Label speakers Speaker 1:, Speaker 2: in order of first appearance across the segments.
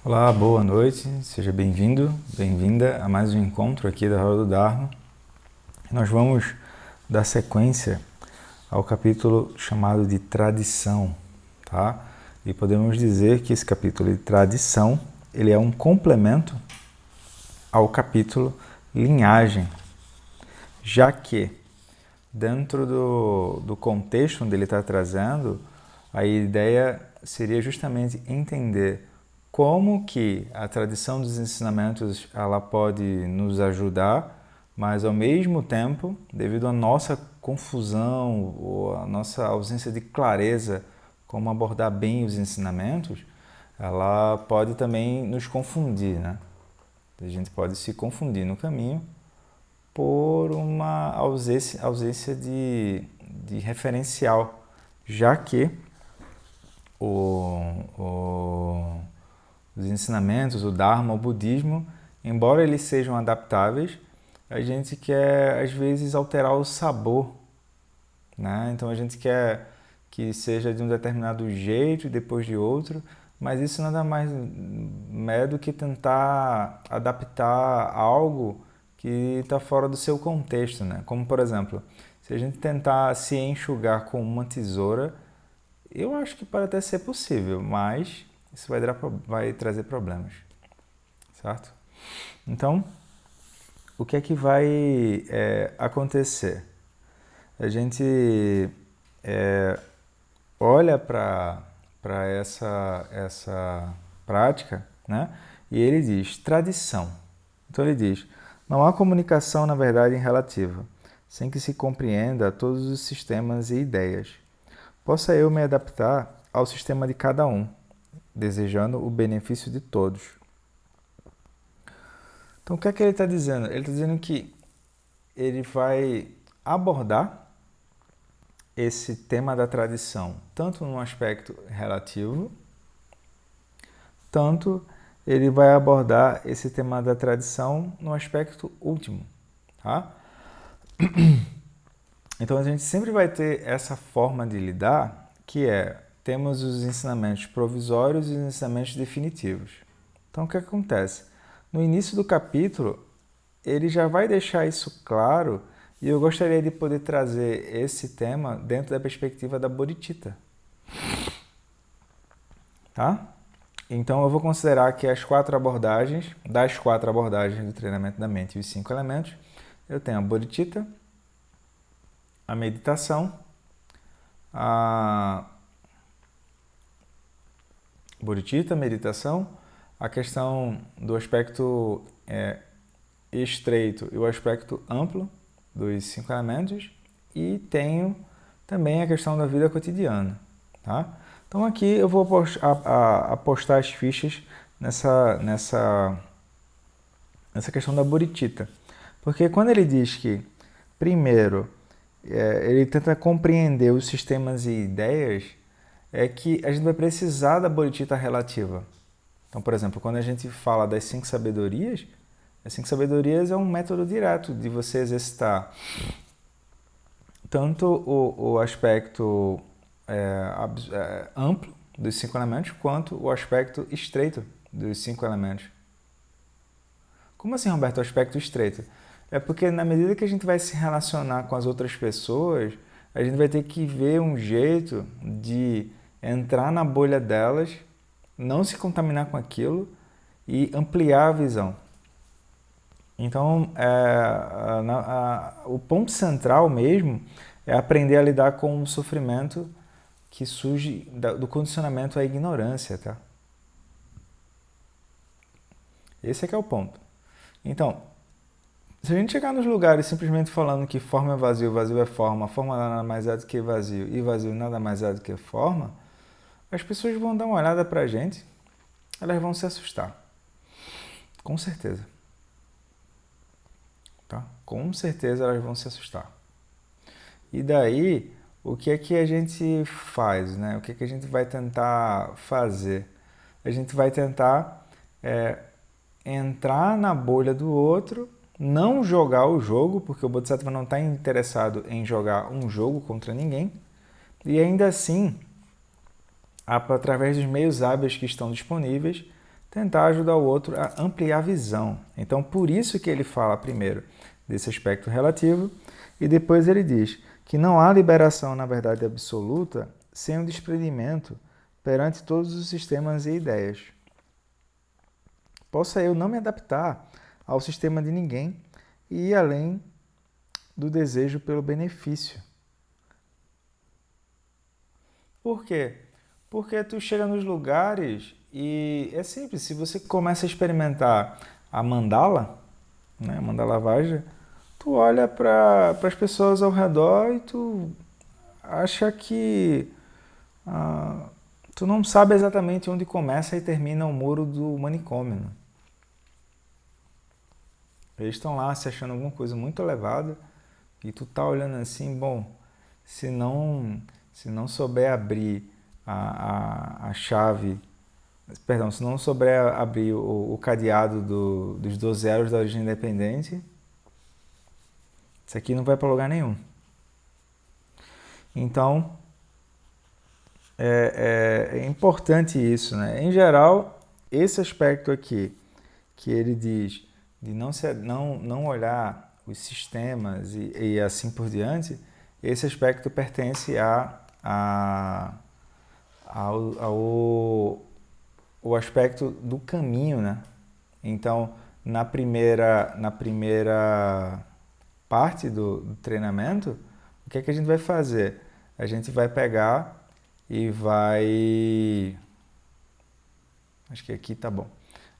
Speaker 1: Olá, boa noite, seja bem-vindo, bem-vinda a mais um encontro aqui da Roda do Dharma. Nós vamos dar sequência ao capítulo chamado de Tradição, tá? E podemos dizer que esse capítulo de Tradição, ele é um complemento ao capítulo Linhagem, já que dentro do contexto onde ele está trazendo, a ideia seria justamente entender como que a tradição dos ensinamentos ela pode nos ajudar, mas ao mesmo tempo, devido à nossa confusão ou à nossa ausência de clareza como abordar bem os ensinamentos, ela pode também nos confundir, né? A gente pode se confundir no caminho por uma ausência de referencial, já que os ensinamentos, o Dharma, o budismo, embora eles sejam adaptáveis, a gente quer às vezes alterar o sabor, né? Então a gente quer que seja de um determinado jeito e depois de outro, mas isso nada mais é do que tentar adaptar algo que está fora do seu contexto, né? Como por exemplo, se a gente tentar se enxugar com uma tesoura, eu acho que pode até ser possível, mas isso vai trazer problemas, certo? Então, o que é que vai acontecer? A gente olha para essa prática, né? E ele diz tradição. Então ele diz, não há comunicação na verdade relativa, sem que se compreenda todos os sistemas e ideias. Possa eu me adaptar ao sistema de cada um, desejando o benefício de todos. Então o que é que ele está dizendo? Ele está dizendo que ele vai abordar esse tema da tradição, tanto no aspecto relativo, tanto ele vai abordar esse tema da tradição no aspecto último, tá? Então a gente sempre vai ter essa forma de lidar, que é, temos os ensinamentos provisórios e os ensinamentos definitivos. Então o que acontece? No início do capítulo, ele já vai deixar isso claro, e eu gostaria de poder trazer esse tema dentro da perspectiva da Bodhicitta. Tá? Então eu vou considerar que das quatro abordagens do treinamento da mente e os 5 elementos, eu tenho a Bodhicitta, a meditação, a a questão do aspecto estreito e o aspecto amplo dos 5 elementos, e tenho também a questão da vida cotidiana, tá? Então aqui eu vou apostar as fichas nessa questão da Bodhicitta, porque quando ele diz que primeiro ele tenta compreender os sistemas e ideias, é que a gente vai precisar da Bodhicitta relativa. Então, por exemplo, quando a gente fala das 5 sabedorias, as 5 sabedorias é um método direto de você exercitar tanto o aspecto amplo dos 5 elementos, quanto o aspecto estreito dos 5 elementos. Como assim, Roberto, o aspecto estreito? É porque na medida que a gente vai se relacionar com as outras pessoas, a gente vai ter que ver um jeito de entrar na bolha delas, não se contaminar com aquilo e ampliar a visão. Então, o ponto central mesmo é aprender a lidar com o sofrimento que surge do condicionamento à ignorância, tá? Esse é que é o ponto. Então, se a gente chegar nos lugares simplesmente falando que forma é vazio, vazio é forma nada mais é do que vazio e vazio nada mais é do que forma, as pessoas vão dar uma olhada pra gente, elas vão se assustar. Com certeza. Tá? Com certeza elas vão se assustar. E daí, o que é que a gente faz, né? O que é que a gente vai tentar fazer? A gente vai tentar entrar na bolha do outro, não jogar o jogo, porque o Bodhisattva não está interessado em jogar um jogo contra ninguém, e ainda assim, através dos meios hábeis que estão disponíveis, tentar ajudar o outro a ampliar a visão. Então, por isso que ele fala primeiro desse aspecto relativo e depois ele diz que não há liberação na verdade absoluta sem o desprendimento perante todos os sistemas e ideias. Possa eu não me adaptar ao sistema de ninguém e ir além do desejo pelo benefício. Por quê? Porque tu chega nos lugares e é simples, se você começa a experimentar a mandala, né, a mandala vaja, tu olha para as pessoas ao redor e tu acha que tu não sabe exatamente onde começa e termina o muro do manicômio. Né? Eles estão lá se achando alguma coisa muito elevada e tu tá olhando assim, bom, se não souber abrir a chave, perdão, se não souber abrir o cadeado dos 12 elos da origem independente, isso aqui não vai para lugar nenhum. Então, é importante isso, né? Em geral, esse aspecto aqui, que ele diz de não olhar os sistemas e assim por diante, esse aspecto pertence ao aspecto do caminho, né? Então, na primeira parte do treinamento, o que é que a gente vai fazer? A gente vai pegar e vai... Acho que aqui tá bom.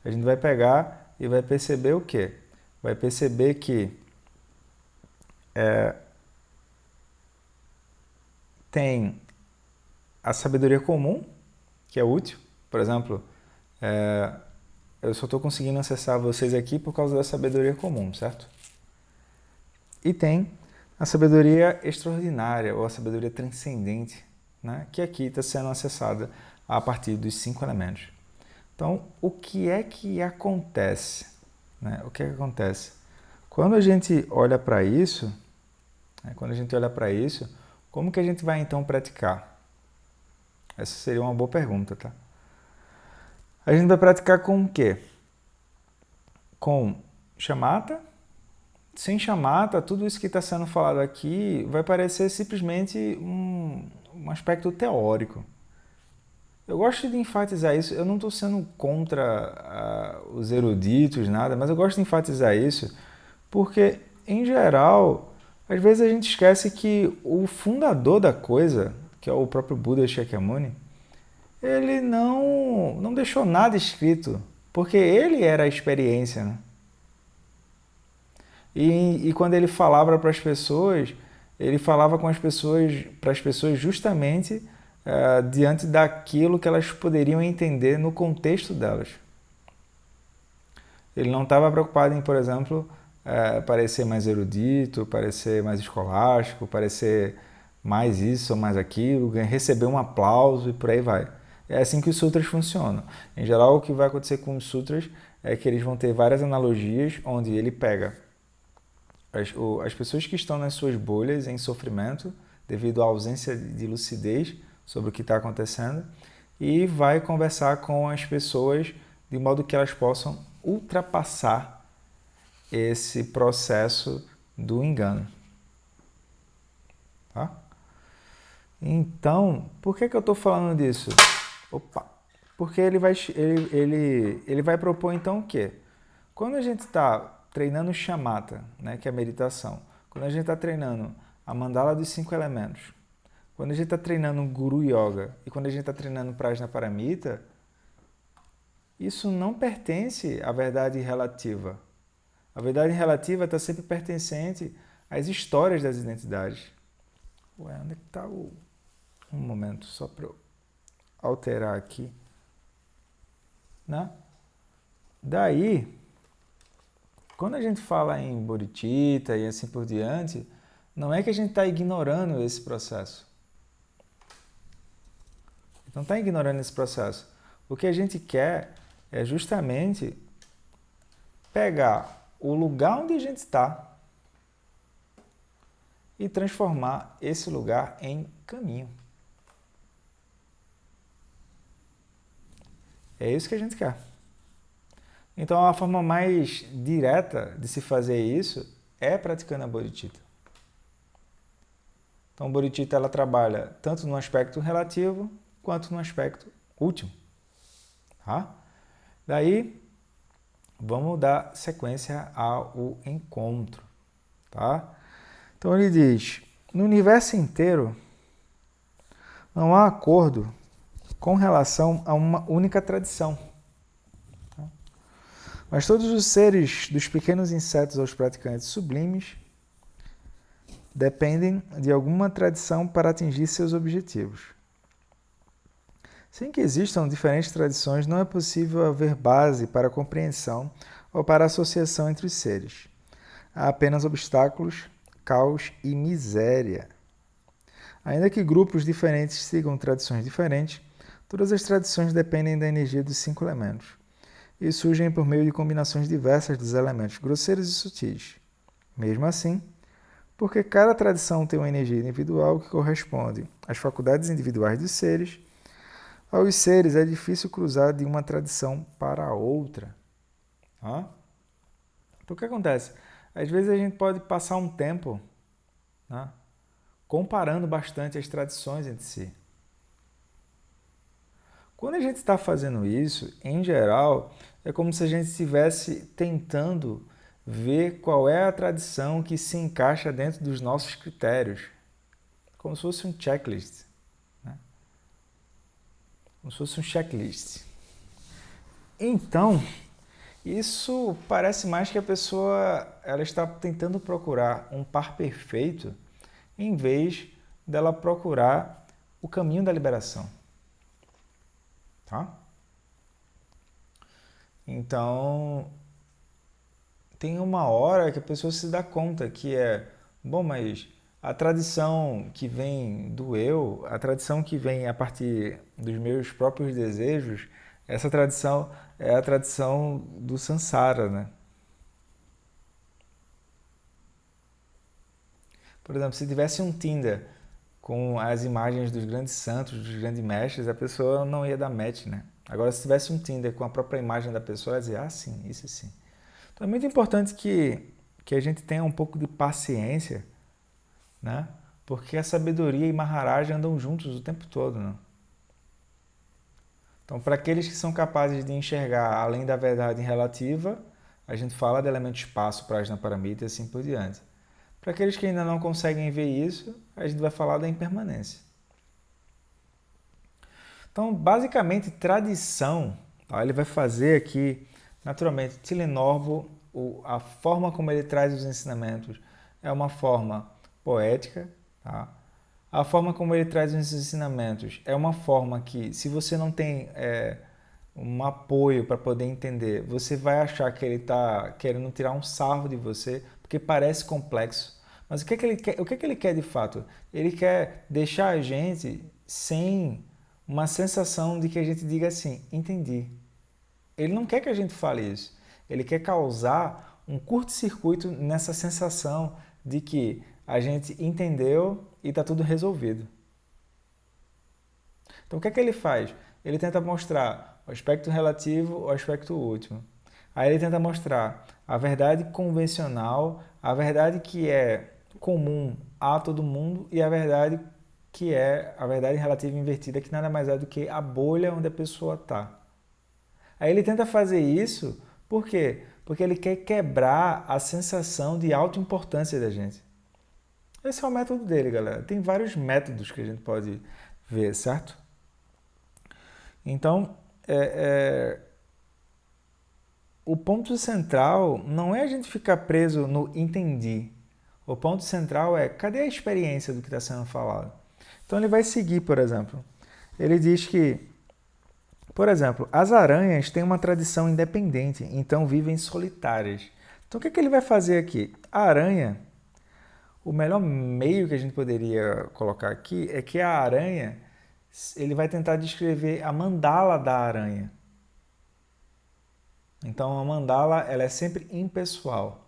Speaker 1: A gente vai pegar e vai perceber o quê? Vai perceber que tem a sabedoria comum, que é útil. Por exemplo, eu só estou conseguindo acessar vocês aqui por causa da sabedoria comum, certo? E tem a sabedoria extraordinária, ou a sabedoria transcendente, né? Que aqui está sendo acessada a partir dos 5 elementos. Então, o que é que acontece? Né? O que é que acontece? Quando a gente olha para isso, como que a gente vai então praticar? Essa seria uma boa pergunta, tá? A gente vai praticar com o quê? Com chamata. Sem chamata, tudo isso que está sendo falado aqui vai parecer simplesmente um aspecto teórico. Eu gosto de enfatizar isso, eu não estou sendo contra os eruditos, nada, mas eu gosto de enfatizar isso porque, em geral, às vezes a gente esquece que o fundador da coisa, que é o próprio Buda Shakyamuni, ele não deixou nada escrito, porque ele era a experiência, né? E quando ele falava para as pessoas, ele falava com as pessoas, para as pessoas justamente diante daquilo que elas poderiam entender no contexto delas. Ele não estava preocupado em, por exemplo, parecer mais erudito, parecer mais escolástico, parecer mais isso ou mais aquilo, receber um aplauso e por aí vai. É assim que os sutras funcionam. Em geral, o que vai acontecer com os sutras é que eles vão ter várias analogias onde ele pega as pessoas que estão nas suas bolhas em sofrimento devido à ausência de lucidez sobre o que está acontecendo e vai conversar com as pessoas de modo que elas possam ultrapassar esse processo do engano. Tá? Então, por que eu estou falando disso? Porque ele vai propor então o quê? Quando a gente está treinando o shamatha, né, que é a meditação, quando a gente está treinando a mandala dos 5 elementos, quando a gente está treinando o Guru Yoga e quando a gente está treinando o Prajnaparamita, isso não pertence à verdade relativa. A verdade relativa está sempre pertencente às histórias das identidades. Ué, onde é que está o... Um momento, só para eu alterar aqui. Né? Daí, quando a gente fala em bodhicitta e assim por diante, não é que a gente está ignorando esse processo. Não está ignorando esse processo. O que a gente quer é justamente pegar o lugar onde a gente está e transformar esse lugar em caminho. É isso que a gente quer. Então, a forma mais direta de se fazer isso é praticando a bodhicitta. Então, a bodhicitta ela trabalha tanto no aspecto relativo quanto no aspecto último. Tá? Daí, vamos dar sequência ao encontro. Tá? Então, ele diz, no universo inteiro, não há acordo com relação a uma única tradição. Tá? Mas todos os seres, dos pequenos insetos aos praticantes sublimes, dependem de alguma tradição para atingir seus objetivos. Sem que existam diferentes tradições, não é possível haver base para a compreensão ou para a associação entre os seres. Há apenas obstáculos, caos e miséria. Ainda que grupos diferentes sigam tradições diferentes, todas as tradições dependem da energia dos 5 elementos e surgem por meio de combinações diversas dos elementos grosseiros e sutis. Mesmo assim, porque cada tradição tem uma energia individual que corresponde às faculdades individuais dos seres, aos seres é difícil cruzar de uma tradição para a outra. Então, o que acontece? Às vezes a gente pode passar um tempo comparando bastante as tradições entre si. Quando a gente está fazendo isso, em geral, é como se a gente estivesse tentando ver qual é a tradição que se encaixa dentro dos nossos critérios. Como se fosse um checklist. Como se fosse um checklist. Então, isso parece mais que a pessoa ela está tentando procurar um par perfeito em vez dela procurar o caminho da liberação. Tá? Então, tem uma hora que a pessoa se dá conta que bom, mas a tradição que vem do eu, a tradição que vem a partir dos meus próprios desejos, essa tradição é a tradição do samsara, né? Por exemplo, se tivesse um Tinder com as imagens dos grandes santos, dos grandes mestres, a pessoa não ia dar match, né? Agora, se tivesse um Tinder com a própria imagem da pessoa, ela ia dizer, ah, sim, isso sim. Então, é muito importante que a gente tenha um pouco de paciência, né? Porque a sabedoria e Maharaj andam juntos o tempo todo, né? Então, para aqueles que são capazes de enxergar além da verdade relativa, a gente fala de elemento espaço, prajna paramita e assim por diante. Para aqueles que ainda não conseguem ver isso, a gente vai falar da impermanência. Então, basicamente, tradição, ele vai fazer aqui, naturalmente, Tilenorvo, a forma como ele traz os ensinamentos é uma forma poética, tá? A forma como ele traz os ensinamentos é uma forma que, se você não tem um apoio para poder entender, você vai achar que ele está querendo tirar um sarro de você, porque parece complexo. Mas o que é que ele quer, o que é que ele quer de fato? Ele quer deixar a gente sem uma sensação de que a gente diga assim, entendi. Ele não quer que a gente fale isso. Ele quer causar um curto-circuito nessa sensação de que a gente entendeu e está tudo resolvido. Então, o que é que ele faz? Ele tenta mostrar o aspecto relativo, o aspecto último. Aí ele tenta mostrar a verdade convencional, a verdade que é comum a todo mundo e a verdade que é a verdade relativa invertida, que nada mais é do que a bolha onde a pessoa está. Aí ele tenta fazer isso, por quê? Porque ele quer quebrar a sensação de autoimportância da gente. Esse é o método dele, galera. Tem vários métodos que a gente pode ver, certo? Então, o ponto central não é a gente ficar preso no entendi. O ponto central é, cadê a experiência do que está sendo falado? Então ele vai seguir, por exemplo. Ele diz que, por exemplo, as aranhas têm uma tradição independente, então vivem solitárias. Então o que ele vai fazer aqui? A aranha, o melhor meio que a gente poderia colocar aqui é que a aranha, ele vai tentar descrever a mandala da aranha. Então a mandala ela é sempre impessoal.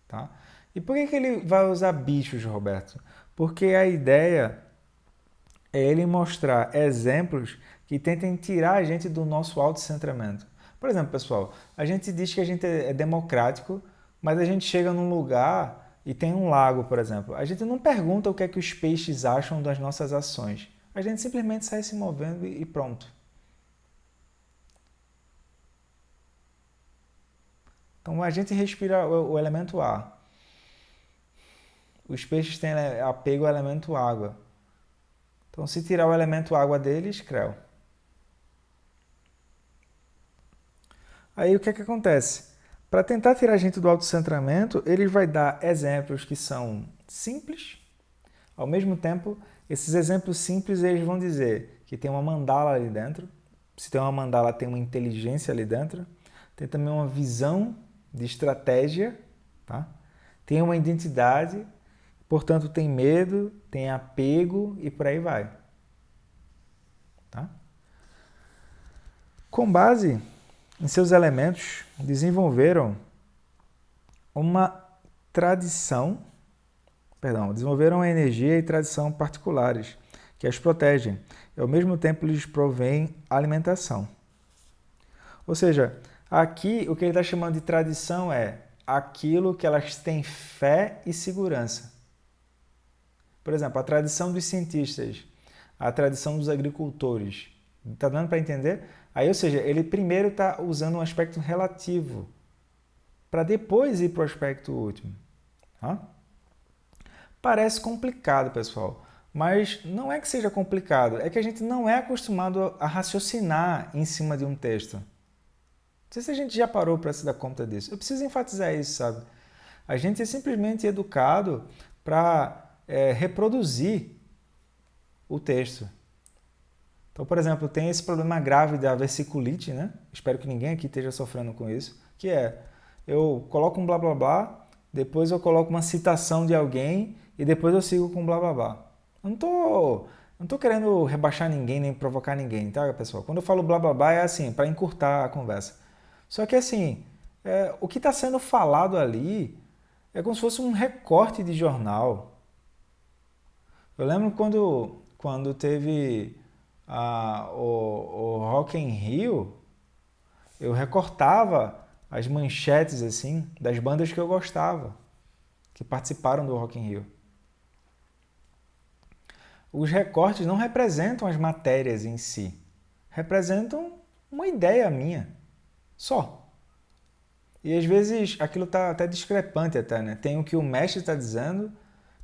Speaker 1: Tá? E por que ele vai usar bichos, Roberto? Porque a ideia é ele mostrar exemplos que tentem tirar a gente do nosso autocentramento. Por exemplo, pessoal, a gente diz que a gente é democrático, mas a gente chega num lugar e tem um lago, por exemplo. A gente não pergunta o que é que os peixes acham das nossas ações. A gente simplesmente sai se movendo e pronto. Então a gente respira o elemento ar. Os peixes têm apego ao elemento água. Então se tirar o elemento água deles, creu. Aí o que é que acontece? Para tentar tirar a gente do autocentramento, ele vai dar exemplos que são simples. Ao mesmo tempo, esses exemplos simples eles vão dizer que tem uma mandala ali dentro. Se tem uma mandala, tem uma inteligência ali dentro. Tem também uma visão de estratégia, tá? Tem uma identidade, portanto tem medo, tem apego e por aí vai. Tá? Com base em seus elementos, desenvolveram a energia e tradição particulares que as protegem e ao mesmo tempo lhes provém alimentação. Ou seja, aqui o que ele está chamando de tradição é aquilo que elas têm fé e segurança. Por exemplo, a tradição dos cientistas, a tradição dos agricultores. Está dando para entender? Aí, ou seja, ele primeiro está usando um aspecto relativo para depois ir para o aspecto último. Tá? Parece complicado, pessoal, mas não é que seja complicado, é que a gente não é acostumado a raciocinar em cima de um texto. Não sei se a gente já parou para se dar conta disso. Eu preciso enfatizar isso, sabe? A gente é simplesmente educado para reproduzir o texto. Então, por exemplo, tem esse problema grave da versiculite, né? Espero que ninguém aqui esteja sofrendo com isso, que é, eu coloco um blá blá blá, depois eu coloco uma citação de alguém e depois eu sigo com blá blá blá. Eu não tô querendo rebaixar ninguém nem provocar ninguém, tá, pessoal? Quando eu falo blá blá blá é assim, para encurtar a conversa. Só que assim, o que está sendo falado ali é como se fosse um recorte de jornal. Eu lembro quando teve o Rock in Rio, eu recortava as manchetes assim das bandas que eu gostava, que participaram do Rock in Rio. Os recortes não representam as matérias em si, representam uma ideia minha, só. E às vezes aquilo está até discrepante até, né? Tem o que o mestre está dizendo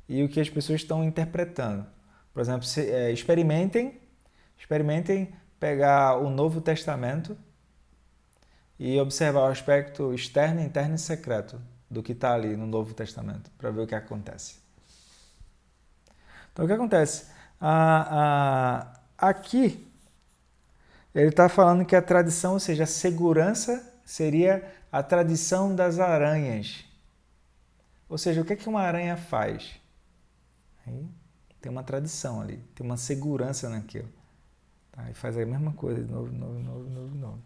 Speaker 1: e o que as pessoas estão interpretando. Por exemplo, experimentem pegar o Novo Testamento e observar o aspecto externo, interno e secreto do que está ali no Novo Testamento, para ver o que acontece. Então, o que acontece? Aqui, ele está falando que a tradição, ou seja, a segurança, seria a tradição das aranhas. Ou seja, o que é que uma aranha faz? Aí, tem uma tradição ali, tem uma segurança naquilo. Tá? E faz a mesma coisa, de novo.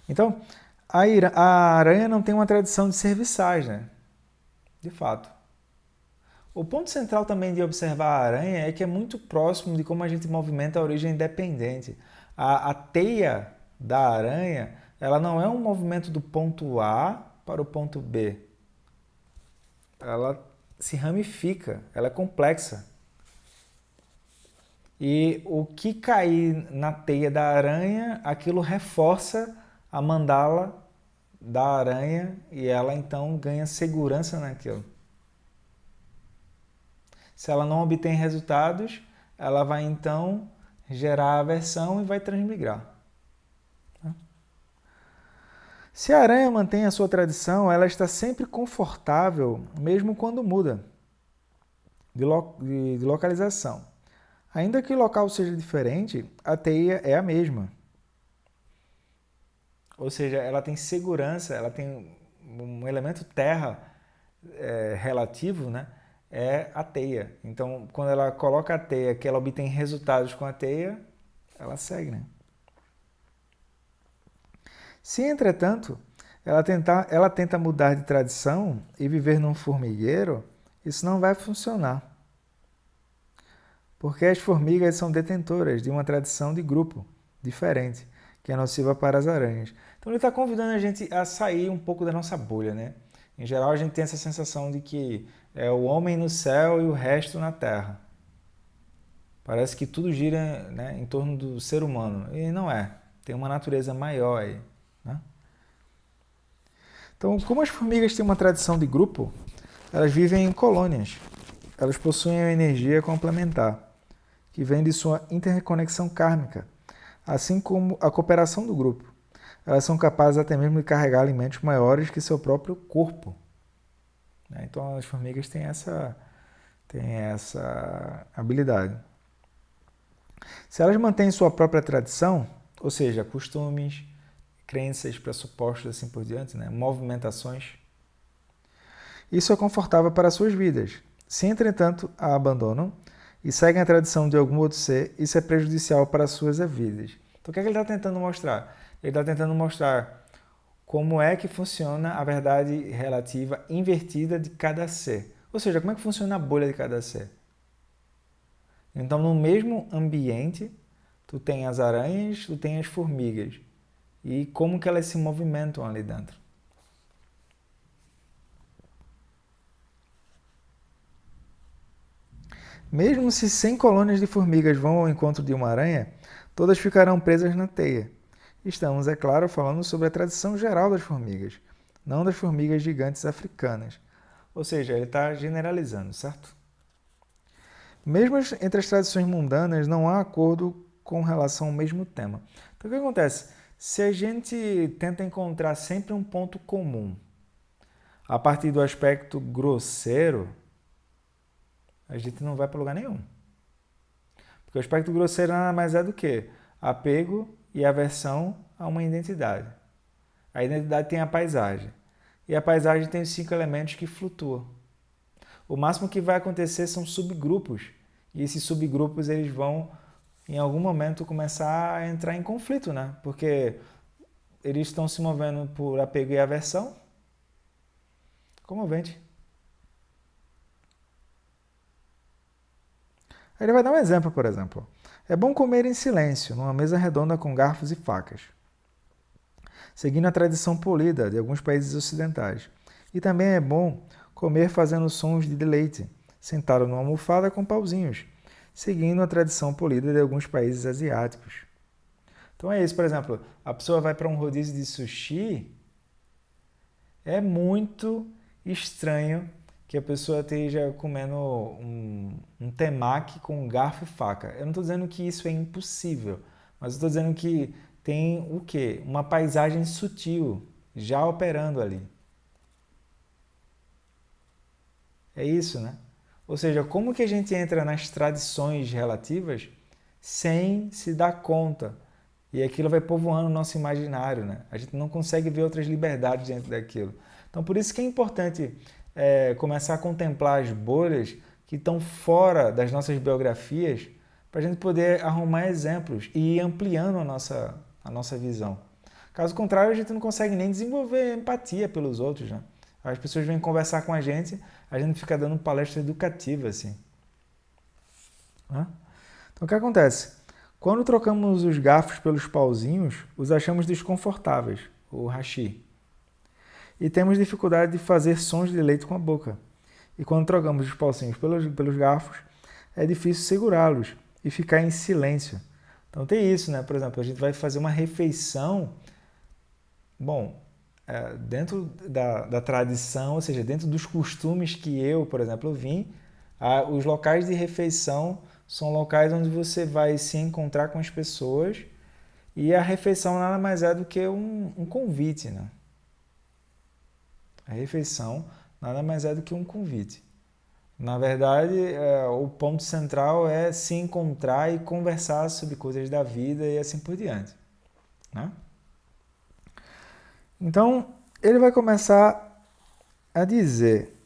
Speaker 1: Então, a aranha não tem uma tradição de serviçais, né? De fato. O ponto central também de observar a aranha é que é muito próximo de como a gente movimenta a origem independente. A teia da aranha, ela não é um movimento do ponto A para o ponto B. Ela se ramifica, ela é complexa. E o que cair na teia da aranha, aquilo reforça a mandala da aranha e ela então ganha segurança naquilo. Se ela não obtém resultados, ela vai então gerar aversão e vai transmigrar. Se a aranha mantém a sua tradição, ela está sempre confortável, mesmo quando muda de localização. Ainda que o local seja diferente, a teia é a mesma. Ou seja, ela tem segurança, ela tem um elemento terra relativo, né? É a teia. Então, quando ela coloca a teia, que ela obtém resultados com a teia, ela segue, né? Se, entretanto, ela tenta mudar de tradição e viver num formigueiro, isso não vai funcionar. porque as formigas são detentoras de uma tradição de grupo diferente, que é nociva para as aranhas. Então ele está convidando a gente a sair um pouco da nossa bolha, né? Em geral a gente tem essa sensação de que é o homem no céu e o resto na terra. Parece que tudo gira, né, em torno do ser humano. E não é. Tem uma natureza maior aí, né? Então, como as formigas têm uma tradição de grupo, elas vivem em colônias. Elas possuem uma energia complementar, que vem de sua interconexão kármica, assim como a cooperação do grupo. Elas são capazes até mesmo de carregar alimentos maiores que seu próprio corpo. Então, as formigas têm essa habilidade. Se elas mantêm sua própria tradição, ou seja, costumes, crenças, pressupostos, assim por diante, né? Movimentações, isso é confortável para suas vidas. Se, entretanto, a abandonam e seguem a tradição de algum outro ser, isso é prejudicial para suas vidas. Então, o que é que ele está tentando mostrar? Ele está tentando mostrar como é que funciona a verdade relativa invertida de cada ser. Ou seja, como é que funciona a bolha de cada ser. Então, no mesmo ambiente, tu tem as aranhas, tu tem as formigas. E como que elas se movimentam ali dentro. Mesmo se 100 colônias de formigas vão ao encontro de uma aranha, todas ficarão presas na teia. Estamos, é claro, falando sobre a tradição geral das formigas, não das formigas gigantes africanas. Ou seja, ele está generalizando, certo? Mesmo entre as tradições mundanas, não há acordo com relação ao mesmo tema. Então, o que acontece? Se a gente tenta encontrar sempre um ponto comum a partir do aspecto grosseiro, a gente não vai para lugar nenhum. Porque o aspecto grosseiro nada mais é do que apego e aversão a uma identidade. A identidade tem a paisagem. E a paisagem tem os 5 elementos que flutuam. O máximo que vai acontecer são subgrupos. E esses subgrupos eles vão, em algum momento, começar a entrar em conflito, né? Porque eles estão se movendo por apego e aversão. Comovente. Ele vai dar um exemplo, por exemplo. É bom comer em silêncio, numa mesa redonda com garfos e facas, seguindo a tradição polida de alguns países ocidentais. E também é bom comer fazendo sons de deleite, sentado numa almofada com pauzinhos, seguindo a tradição polida de alguns países asiáticos. Então é isso, por exemplo, a pessoa vai para um rodízio de sushi, é muito estranho que a pessoa esteja comendo um temaki com garfo e faca. Eu não estou dizendo que isso é impossível, mas estou dizendo que tem o quê? Uma paisagem sutil já operando ali. É isso, né? Ou seja, como que a gente entra nas tradições relativas sem se dar conta? E aquilo vai povoando o nosso imaginário, né? A gente não consegue ver outras liberdades dentro daquilo. Então, por isso que é importante começar a contemplar as bolhas que estão fora das nossas biografias para a gente poder arrumar exemplos e ir ampliando a nossa visão. Caso contrário, a gente não consegue nem desenvolver empatia pelos outros, né? As pessoas vêm conversar com a gente fica dando palestra educativa, assim. Então, o que acontece? Quando trocamos os garfos pelos pauzinhos, os achamos desconfortáveis, o hashi. E temos dificuldade de fazer sons de leite com a boca. E quando trocamos os pauzinhos pelos garfos, é difícil segurá-los e ficar em silêncio. Então tem isso, né? Por exemplo, a gente vai fazer uma refeição. Bom, dentro da tradição, ou seja, dentro dos costumes que eu, por exemplo, vim, os locais de refeição são locais onde você vai se encontrar com as pessoas e a refeição nada mais é do que um convite, né? A refeição nada mais é do que um convite. Na verdade, o ponto central é se encontrar e conversar sobre coisas da vida e assim por diante, né? Então, ele vai começar a dizer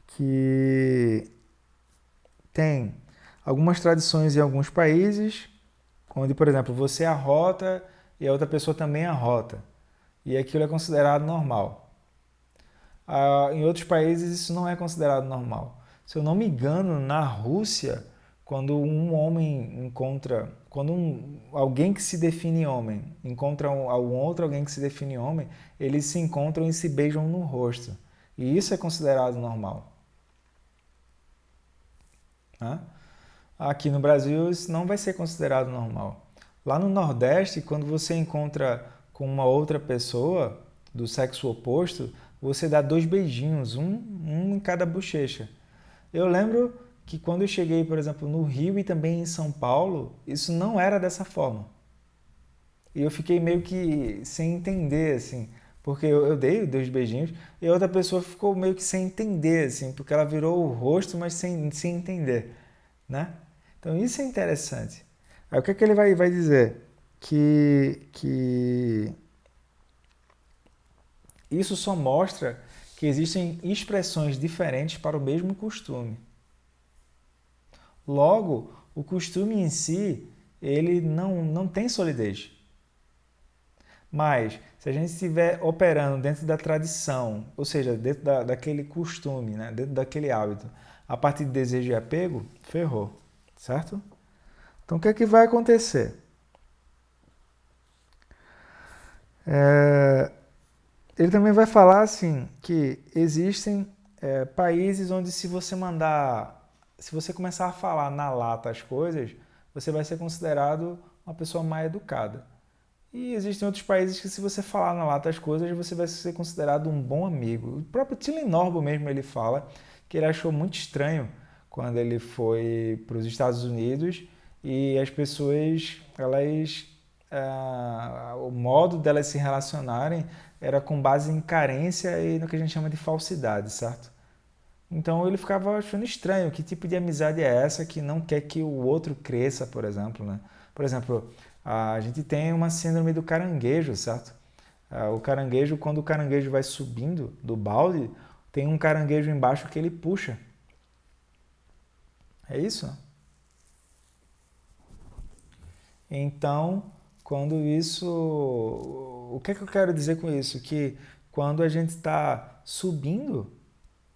Speaker 1: que tem algumas tradições em alguns países, onde, por exemplo, você arrota e a outra pessoa também arrota. E aquilo é considerado normal. Em outros países, isso não é considerado normal. se eu não me engano, na Rússia, quando um homem encontra, alguém que se define homem encontra um outro alguém que se define homem, eles se encontram e se beijam no rosto. E isso é considerado normal. Né? Aqui no Brasil isso não vai ser considerado normal. Lá no Nordeste, quando você encontra com uma outra pessoa do sexo oposto, você dá 2 beijinhos, um em cada bochecha. Eu lembro que quando eu cheguei, por exemplo, no Rio e também em São Paulo, isso não era dessa forma. E eu fiquei meio que sem entender, assim, porque eu dei 2 beijinhos e a outra pessoa ficou meio que sem entender, assim, porque ela virou o rosto, mas sem entender, né? Então isso é interessante. Aí o que é que ele vai dizer? Que isso só mostra que existem expressões diferentes para o mesmo costume. Logo, o costume em si, ele não tem solidez. Mas, se a gente estiver operando dentro da tradição, ou seja, dentro daquele costume, né? Dentro daquele hábito, a partir de desejo e apego, ferrou, certo? Então, o que é que vai acontecer? Ele também vai falar assim que existem países onde se você começar a falar na lata as coisas, você vai ser considerado uma pessoa mal educada. E existem outros países que se você falar na lata as coisas, você vai ser considerado um bom amigo. O próprio Tilly Norbo mesmo ele fala que ele achou muito estranho quando ele foi para os Estados Unidos e as pessoas, o modo delas se relacionarem era com base em carência e no que a gente chama de falsidade, certo? Então ele ficava achando estranho, que tipo de amizade é essa que não quer que o outro cresça, por exemplo, né? Por exemplo, a gente tem uma síndrome do caranguejo, certo? O caranguejo, quando o caranguejo vai subindo do balde, tem um caranguejo embaixo que ele puxa. É isso? Então, quando isso... O que é que eu quero dizer com isso? Que quando a gente está subindo,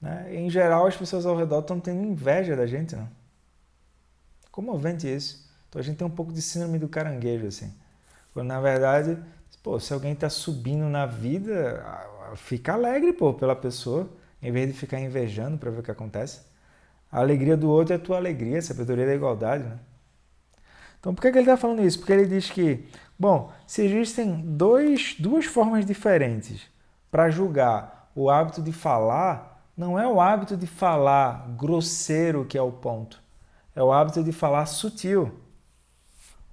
Speaker 1: né, em geral as pessoas ao redor estão tendo inveja da gente, né? Comovente isso. Então a gente tem um pouco de síndrome do caranguejo, assim. Quando na verdade, pô, se alguém está subindo na vida, fica alegre, pô, pela pessoa, em vez de ficar invejando para ver o que acontece. A alegria do outro é a tua alegria, a sabedoria da igualdade, né? Então, por que ele está falando isso? Porque ele diz que, bom, se existem duas formas diferentes para julgar o hábito de falar, não é o hábito de falar grosseiro que é o ponto, é o hábito de falar sutil.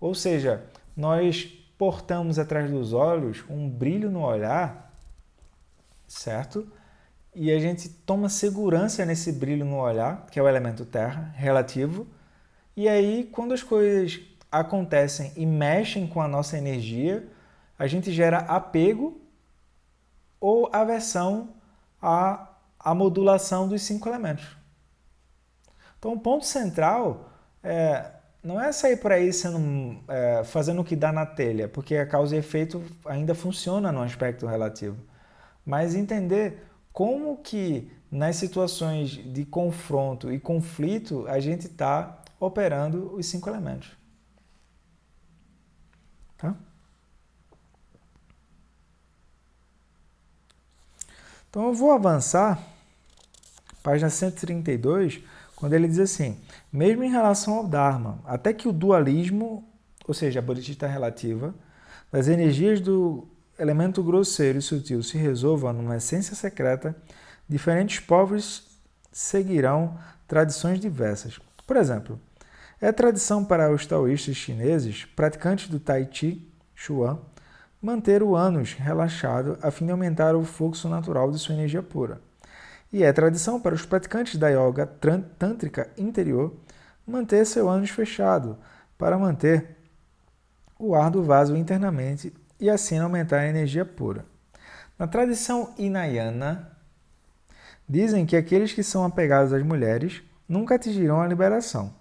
Speaker 1: Ou seja, nós portamos atrás dos olhos um brilho no olhar, certo? E a gente toma segurança nesse brilho no olhar, que é o elemento terra, relativo. E aí, quando as coisas acontecem e mexem com a nossa energia, a gente gera apego ou aversão à modulação dos 5 elementos. Então, o ponto central não é sair por aí fazendo o que dá na telha, porque a causa e efeito ainda funciona no aspecto relativo. Mas entender como que nas situações de confronto e conflito a gente está operando os 5 elementos. Tá? Então eu vou avançar, página 132, quando ele diz assim, mesmo em relação ao Dharma, até que o dualismo, ou seja, a bodhicitta relativa, das energias do elemento grosseiro e sutil se resolva numa essência secreta, diferentes povos seguirão tradições diversas. Por exemplo, é tradição para os taoístas chineses, praticantes do Tai Chi, Chuan, manter o ânus relaxado a fim de aumentar o fluxo natural de sua energia pura. E é tradição para os praticantes da yoga tântrica interior manter seu ânus fechado para manter o ar do vaso internamente e assim aumentar a energia pura. Na tradição Hinayana, dizem que aqueles que são apegados às mulheres nunca atingirão a liberação.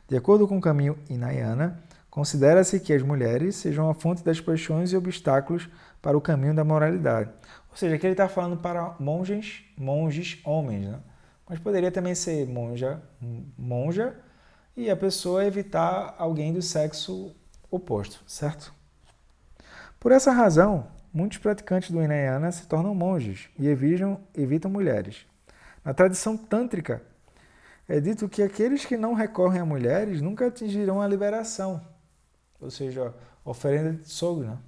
Speaker 1: De acordo com o caminho Hinayana, considera-se que as mulheres sejam a fonte das paixões e obstáculos para o caminho da moralidade. Ou seja, aqui ele está falando para monges homens, né? Mas poderia também ser monja e a pessoa evitar alguém do sexo oposto, certo? Por essa razão, muitos praticantes do Hinayana se tornam monges e evitam mulheres. Na tradição tântrica, é dito que aqueles que não recorrem a mulheres nunca atingirão a liberação, ou seja, oferenda de Tsogna.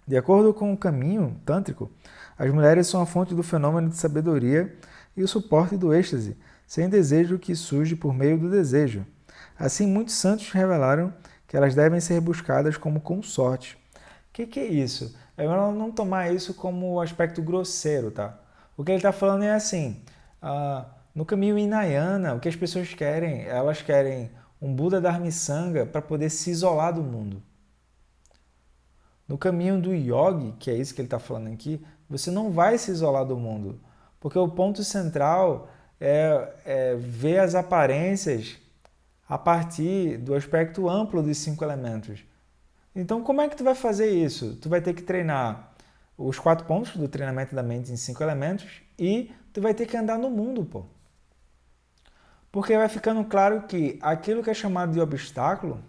Speaker 1: De acordo com o caminho tântrico, as mulheres são a fonte do fenômeno de sabedoria e o suporte do êxtase, sem desejo que surge por meio do desejo. Assim, muitos santos revelaram que elas devem ser buscadas como consortes. O que é isso? É melhor não tomar isso como aspecto grosseiro, tá? O que ele está falando é assim, no caminho Hinayana, o que as pessoas querem, elas querem um Buda Dharmisanga para poder se isolar do mundo. No caminho do yogi, que é isso que ele está falando aqui, você não vai se isolar do mundo, porque o ponto central é ver as aparências a partir do aspecto amplo dos 5 elementos. Então, como é que tu vai fazer isso? Tu vai ter que treinar os 4 pontos do treinamento da mente em 5 elementos e tu vai ter que andar no mundo, pô. Porque vai ficando claro que aquilo que é chamado de obstáculo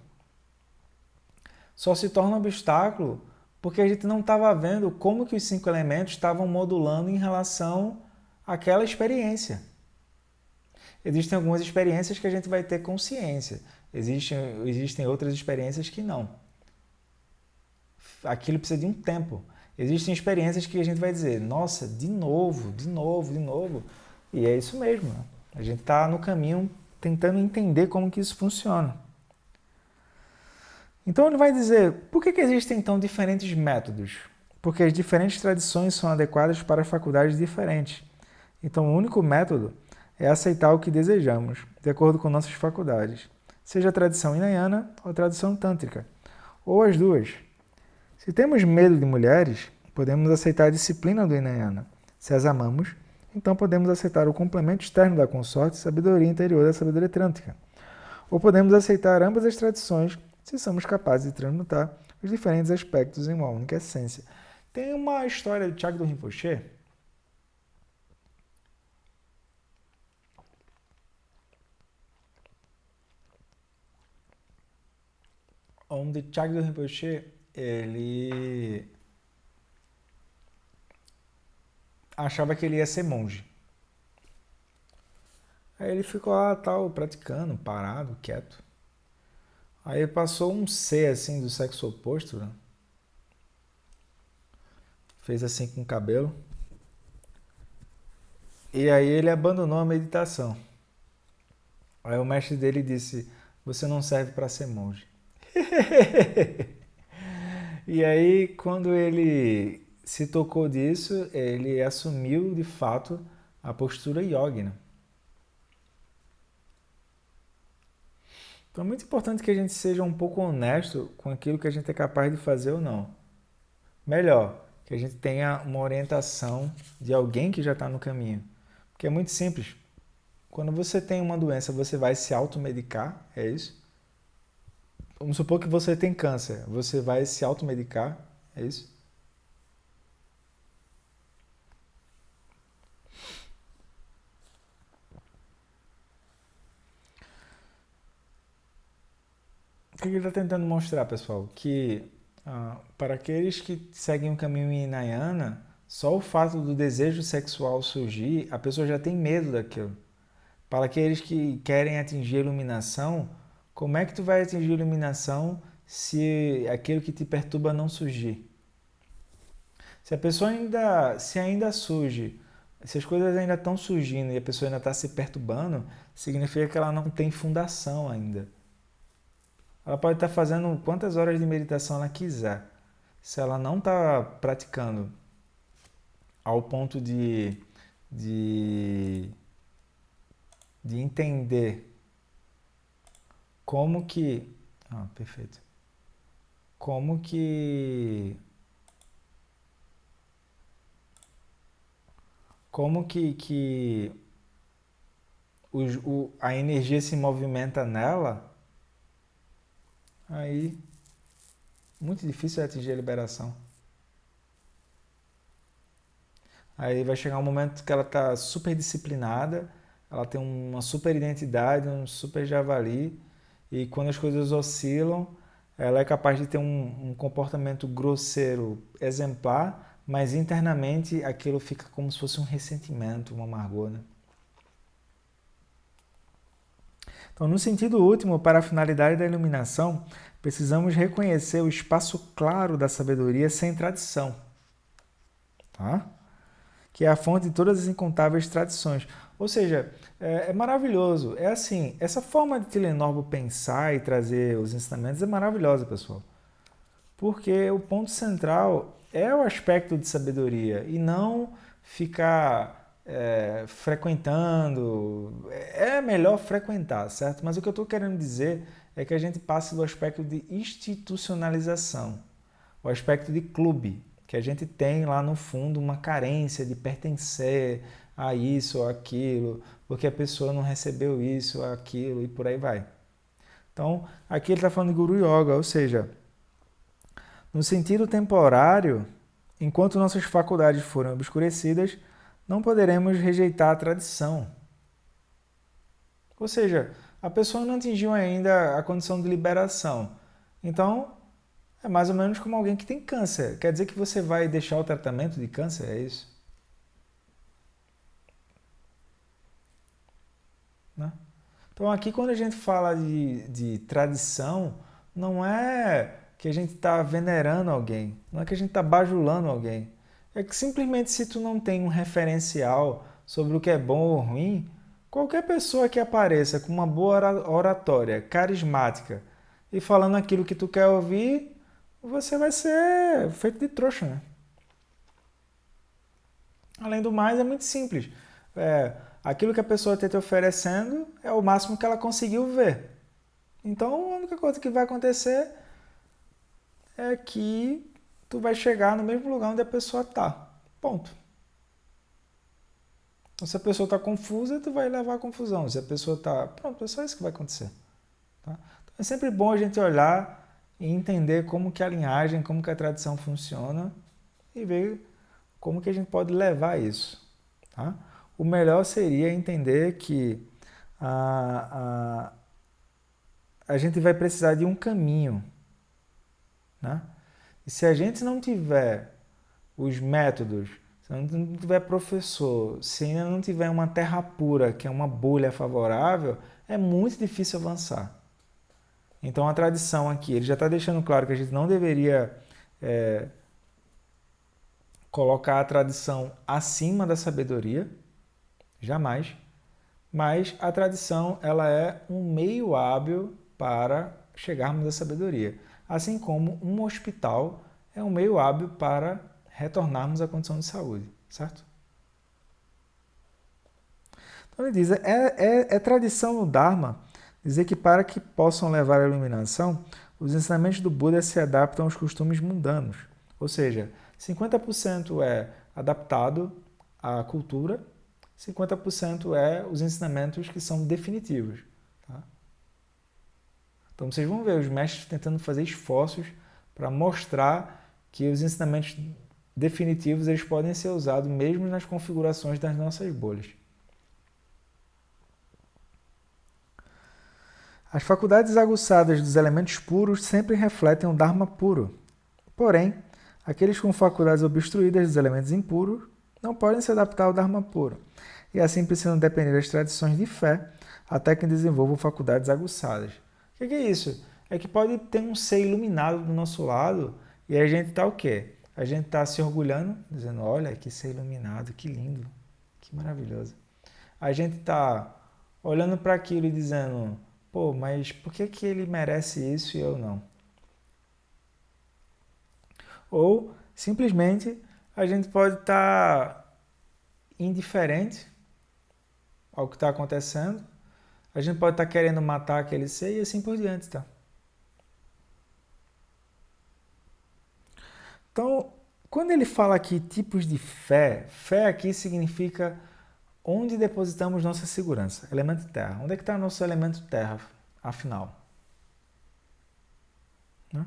Speaker 1: só se torna obstáculo porque a gente não estava vendo como que os 5 elementos estavam modulando em relação àquela experiência. Existem algumas experiências que a gente vai ter consciência, existem outras experiências que não. Aquilo precisa de um tempo. Existem experiências que a gente vai dizer, nossa, de novo, de novo, de novo. E é isso mesmo. Né? A gente está no caminho tentando entender como que isso funciona. Então ele vai dizer, por que existem então diferentes métodos? Porque as diferentes tradições são adequadas para faculdades diferentes. Então o único método é aceitar o que desejamos, de acordo com nossas faculdades, seja a tradição hinayana ou a tradição tântrica, ou as duas. Se temos medo de mulheres, podemos aceitar a disciplina do Hinayana. Se as amamos, então podemos aceitar o complemento externo da consorte, sabedoria interior da sabedoria tântrica. Ou podemos aceitar ambas as tradições se somos capazes de transmutar os diferentes aspectos em uma única essência. Tem uma história de Chagdu Rinpoche onde Chagdu Rinpoche ele achava que ele ia ser monge. Aí ele ficou lá, tal, praticando, parado, quieto. Aí passou um ser, assim, do sexo oposto, né? Fez assim com o cabelo. E aí ele abandonou a meditação. Aí o mestre dele disse, você não serve para ser monge. E aí, quando ele se tocou disso, ele assumiu, de fato, a postura yogina. Então é muito importante que a gente seja um pouco honesto com aquilo que a gente é capaz de fazer ou não. Melhor, que a gente tenha uma orientação de alguém que já está no caminho. Porque é muito simples. Quando você tem uma doença, você vai se automedicar, é isso? Vamos supor que você tem câncer, você vai se automedicar, é isso? O que ele está tentando mostrar, pessoal? Que para aqueles que seguem o caminho Hinayana, só o fato do desejo sexual surgir, a pessoa já tem medo daquilo. Para aqueles que querem atingir a iluminação, como é que tu vai atingir a iluminação se aquilo que te perturba não surgir? Se a pessoa ainda surge, se as coisas ainda estão surgindo e a pessoa ainda está se perturbando, significa que ela não tem fundação ainda. Ela pode estar fazendo quantas horas de meditação ela quiser. Se ela não está praticando ao ponto de, de entender como que... perfeito. Como que... a energia se movimenta nela, aí muito difícil é atingir a liberação. Aí vai chegar um momento que ela está super disciplinada, ela tem uma super identidade, um super javali, e quando as coisas oscilam, ela é capaz de ter um comportamento grosseiro exemplar, mas internamente aquilo fica como se fosse um ressentimento, uma amargor, né? Então, no sentido último, para a finalidade da iluminação, precisamos reconhecer o espaço claro da sabedoria sem tradição, tá? Que é a fonte de todas as incontáveis tradições. Ou seja, é maravilhoso. É assim, essa forma de Tilenorbo pensar e trazer os ensinamentos é maravilhosa, pessoal. Porque o ponto central é o aspecto de sabedoria e não ficar frequentando. É melhor frequentar, certo? Mas o que eu estou querendo dizer é que a gente passe do aspecto de institucionalização, o aspecto de clube, que a gente tem lá no fundo uma carência de pertencer a isso ou aquilo, porque a pessoa não recebeu isso ou aquilo e por aí vai. Então, aqui ele está falando de Guru Yoga, ou seja, no sentido temporário, enquanto nossas faculdades forem obscurecidas, não poderemos rejeitar a tradição. Ou seja, a pessoa não atingiu ainda a condição de liberação. Então, é mais ou menos como alguém que tem câncer. Quer dizer que você vai deixar o tratamento de câncer? É isso? Né? Então, aqui, quando a gente fala de tradição, não é que a gente está venerando alguém, não é que a gente está bajulando alguém. É que simplesmente se tu não tem um referencial sobre o que é bom ou ruim, qualquer pessoa que apareça com uma boa oratória, carismática e falando aquilo que tu quer ouvir, você vai ser feito de trouxa, né? Além do mais, é muito simples. Aquilo que a pessoa está te oferecendo é o máximo que ela conseguiu ver. Então, a única coisa que vai acontecer é que tu vai chegar no mesmo lugar onde a pessoa está. Ponto. Então, se a pessoa está confusa, tu vai levar a confusão. Se a pessoa está... Pronto, é só isso que vai acontecer. Tá? Então, é sempre bom a gente olhar e entender como que a linhagem, como que a tradição funciona e ver como que a gente pode levar isso. Tá? O melhor seria entender que a gente vai precisar de um caminho. Né? E se a gente não tiver os métodos, se não tiver professor, se ainda não tiver uma terra pura, que é uma bolha favorável, é muito difícil avançar. Então a tradição aqui, ele já está deixando claro que a gente não deveria colocar a tradição acima da sabedoria, jamais, mas a tradição ela é um meio hábil para chegarmos à sabedoria, assim como um hospital é um meio hábil para retornarmos à condição de saúde, certo? Então ele diz, é tradição no Dharma dizer que para que possam levar à iluminação, os ensinamentos do Buda se adaptam aos costumes mundanos. Ou seja, 50% é adaptado à cultura, 50% é os ensinamentos que são definitivos. Tá? Então vocês vão ver os mestres tentando fazer esforços para mostrar que os ensinamentos definitivos eles podem ser usados mesmo nas configurações das nossas bolhas. As faculdades aguçadas dos elementos puros sempre refletem o Dharma puro. Porém, aqueles com faculdades obstruídas dos elementos impuros não podem se adaptar ao Dharma puro, e assim precisam depender das tradições de fé até que desenvolvam faculdades aguçadas. O que é isso? É que pode ter um ser iluminado do nosso lado e a gente está o quê? A gente está se orgulhando, dizendo, olha que ser iluminado, que lindo, que maravilhoso. A gente está olhando para aquilo e dizendo, pô, mas por que ele merece isso e eu não? Ou, simplesmente, a gente pode estar indiferente ao que está acontecendo, a gente pode estar querendo matar aquele ser e assim por diante, tá? Então, quando ele fala aqui tipos de fé, fé aqui significa onde depositamos nossa segurança, elemento terra. Onde é que está nosso elemento terra, afinal? Né?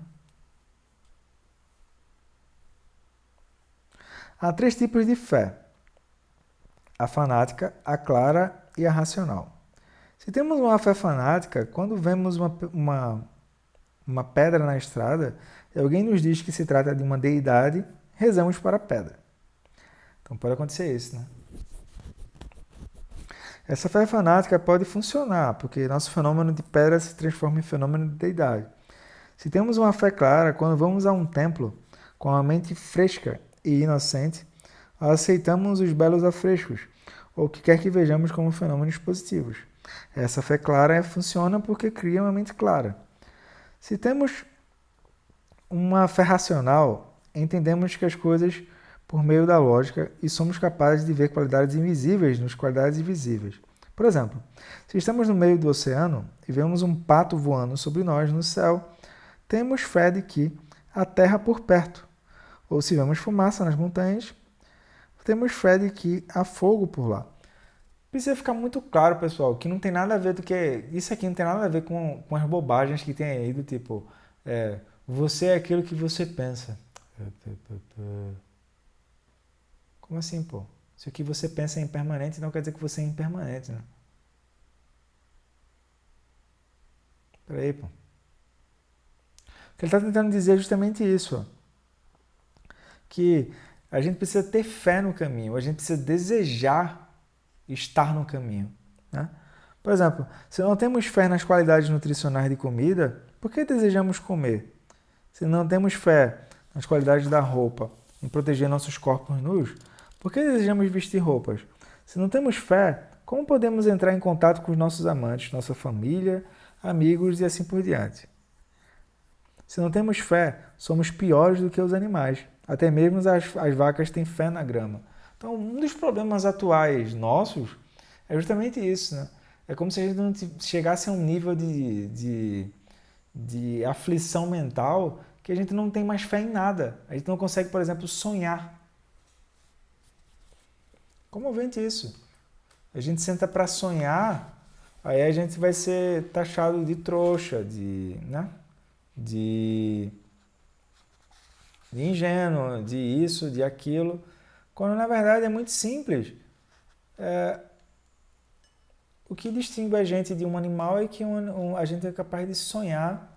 Speaker 1: Há 3 tipos de fé. a fanática, a clara e a racional. Se temos uma fé fanática, quando vemos uma pedra na estrada e alguém nos diz que se trata de uma deidade, rezamos para a pedra. Então pode acontecer isso, né? Essa fé fanática pode funcionar, porque nosso fenômeno de pedra se transforma em fenômeno de deidade. Se temos uma fé clara, quando vamos a um templo com a mente fresca e inocente, aceitamos os belos afrescos, ou o que quer que vejamos como fenômenos positivos. Essa fé clara funciona porque cria uma mente clara. Se temos uma fé racional, entendemos que as coisas por meio da lógica e somos capazes de ver qualidades invisíveis nas qualidades visíveis. Por exemplo, se estamos no meio do oceano e vemos um pato voando sobre nós no céu, temos fé de que há terra por perto. Ou se vemos fumaça nas montanhas, temos fé de que há fogo por lá. Precisa ficar muito claro, pessoal, que não tem nada a ver do que... Isso aqui não tem nada a ver com as bobagens que tem aí, do tipo... você é aquilo que você pensa. Como assim, pô? Se o que você pensa é impermanente, não quer dizer que você é impermanente, né? Peraí, pô. O que ele está tentando dizer é justamente isso, ó. Que a gente precisa ter fé no caminho, a gente precisa desejar estar no caminho, né? Por exemplo, se não temos fé nas qualidades nutricionais de comida, por que desejamos comer? Se não temos fé nas qualidades da roupa, em proteger nossos corpos nus, por que desejamos vestir roupas? Se não temos fé, como podemos entrar em contato com os nossos amantes, nossa família, amigos e assim por diante? Se não temos fé, somos piores do que os animais. Até mesmo as vacas têm fé na grama. Então, um dos problemas atuais nossos é justamente isso, né? É como se a gente não chegasse a um nível de aflição mental que a gente não tem mais fé em nada. A gente não consegue, por exemplo, sonhar. Comovente isso. A gente senta para sonhar, aí a gente vai ser taxado de trouxa, né? de ingênuo, de isso, de aquilo, quando na verdade é muito simples. O que distingue a gente de um animal é que a gente é capaz de sonhar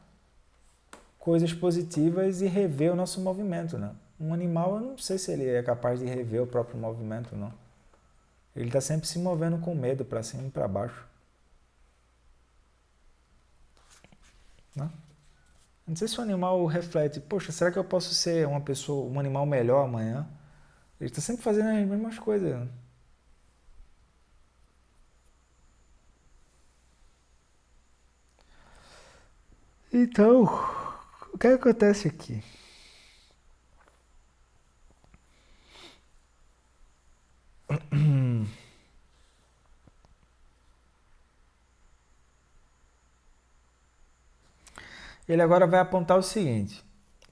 Speaker 1: coisas positivas e rever o nosso movimento, né? Um animal, eu não sei se ele é capaz de rever o próprio movimento, não. Ele está sempre se movendo com medo, para cima e para baixo. Né? Não sei se o animal reflete, poxa, será que eu posso ser uma pessoa, um animal melhor amanhã? Ele está sempre fazendo as mesmas coisas. Né? Então, o que acontece aqui? Ele agora vai apontar o seguinte.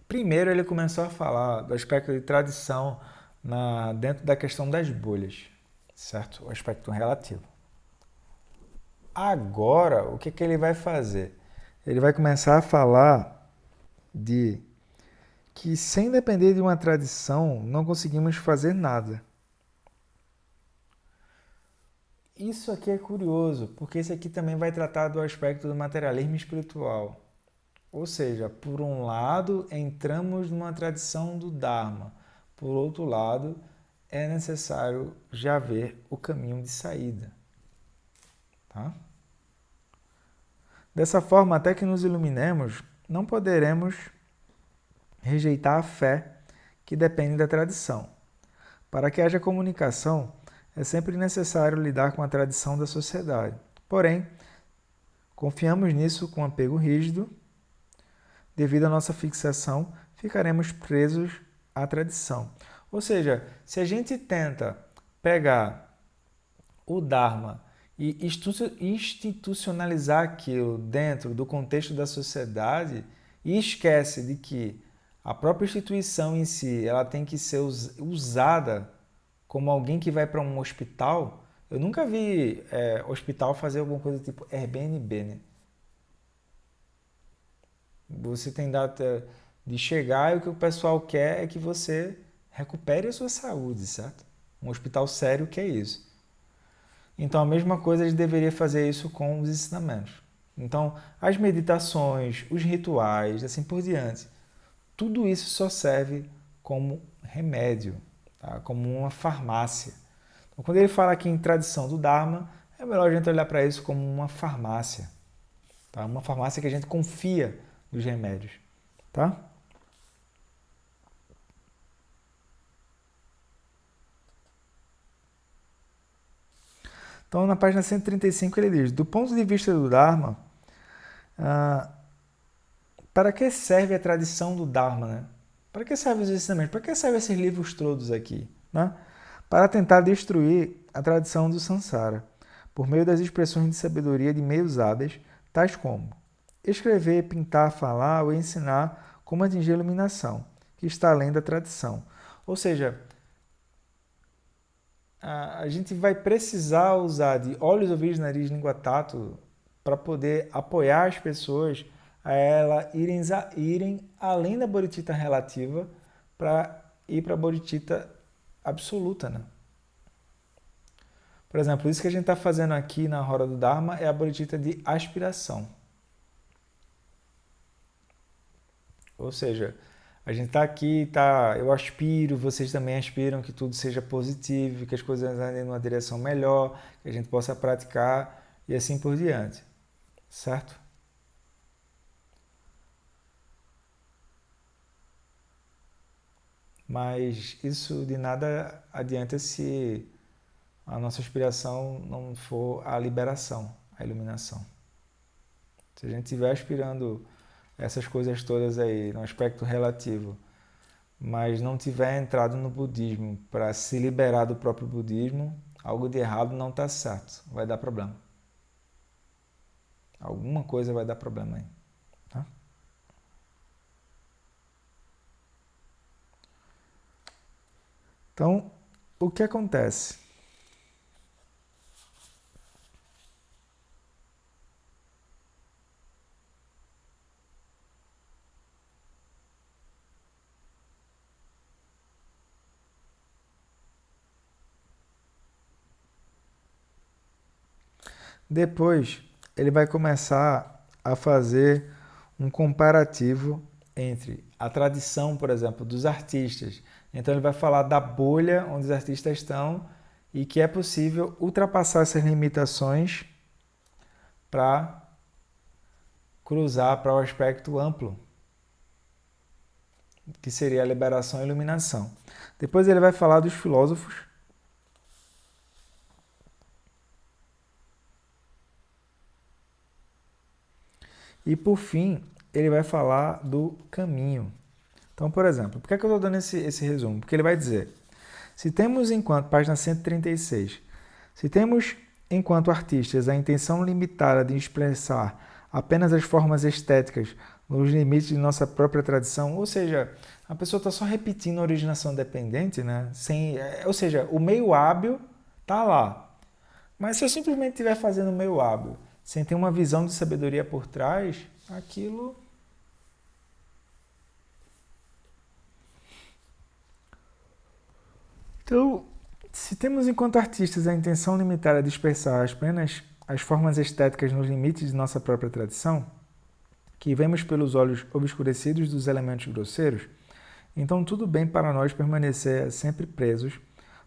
Speaker 1: Primeiro, ele começou a falar do aspecto de tradição dentro da questão das bolhas, certo? O aspecto relativo. Agora, o que ele vai fazer? Ele vai começar a falar de que, sem depender de uma tradição, não conseguimos fazer nada. Isso aqui é curioso, porque esse aqui também vai tratar do aspecto do materialismo espiritual. Ou seja, por um lado, entramos numa tradição do Dharma. Por outro lado, é necessário já ver o caminho de saída. Tá? Dessa forma, até que nos iluminemos, não poderemos rejeitar a fé que depende da tradição. Para que haja comunicação, é sempre necessário lidar com a tradição da sociedade. Porém, confiamos nisso com apego rígido. Devido à nossa fixação, ficaremos presos à tradição. Ou seja, se a gente tenta pegar o Dharma e institucionalizar aquilo dentro do contexto da sociedade e esquece de que a própria instituição em si ela tem que ser usada como alguém que vai para um hospital. Eu nunca vi hospital fazer alguma coisa tipo Airbnb, né? Você tem data de chegar e o que o pessoal quer é que você recupere a sua saúde, certo? Um hospital sério quer isso. Então, a mesma coisa ele deveria fazer isso com os ensinamentos. Então, as meditações, os rituais, assim por diante, tudo isso só serve como remédio, tá? Como uma farmácia. Então, quando ele fala aqui em tradição do Dharma, é melhor a gente olhar para isso como uma farmácia, tá? Uma farmácia que a gente confia nos remédios, tá? Então, na página 135 ele diz: do ponto de vista do Dharma, para que serve a tradição do Dharma, né? Para que servem os ensinamentos? Para que servem esses livros todos aqui, né? Para tentar destruir a tradição do Sansara, por meio das expressões de sabedoria de meios hábeis, tais como escrever, pintar, falar ou ensinar como atingir a iluminação, que está além da tradição. Ou seja, a gente vai precisar usar de olhos, ouvidos, nariz, língua, tato para poder apoiar as pessoas a ela irem além da bodhicitta relativa para ir para a bodhicitta absoluta, né? Por exemplo, isso que a gente está fazendo aqui na Roda do Dharma é a bodhicitta de aspiração. Ou seja, a gente está aqui, eu aspiro, vocês também aspiram que tudo seja positivo, que as coisas andem numa direção melhor, que a gente possa praticar e assim por diante. Certo? Mas isso de nada adianta se a nossa aspiração não for a liberação, a iluminação. Se a gente estiver aspirando essas coisas todas aí, no aspecto relativo, mas não tiver entrado no budismo para se liberar do próprio budismo, algo de errado não está certo, vai dar problema. Alguma coisa vai dar problema aí. Tá? Então, o que acontece? Depois, ele vai começar a fazer um comparativo entre a tradição, por exemplo, dos artistas. Então, ele vai falar da bolha onde os artistas estão e que é possível ultrapassar essas limitações para cruzar para o aspecto amplo, que seria a liberação e a iluminação. Depois, ele vai falar dos filósofos. E, por fim, ele vai falar do caminho. Então, por exemplo, por que eu estou dando esse resumo? Porque ele vai dizer, se temos enquanto, página 136, se temos enquanto artistas a intenção limitada de expressar apenas as formas estéticas nos limites de nossa própria tradição, ou seja, a pessoa está só repetindo a originação dependente, né? Ou seja, o meio hábil está lá. Mas se eu simplesmente estiver fazendo o meio hábil, sem ter uma visão de sabedoria por trás, aquilo... Então, se temos enquanto artistas a intenção limitada de dispersar apenas as formas estéticas nos limites de nossa própria tradição, que vemos pelos olhos obscurecidos dos elementos grosseiros, então tudo bem para nós permanecer sempre presos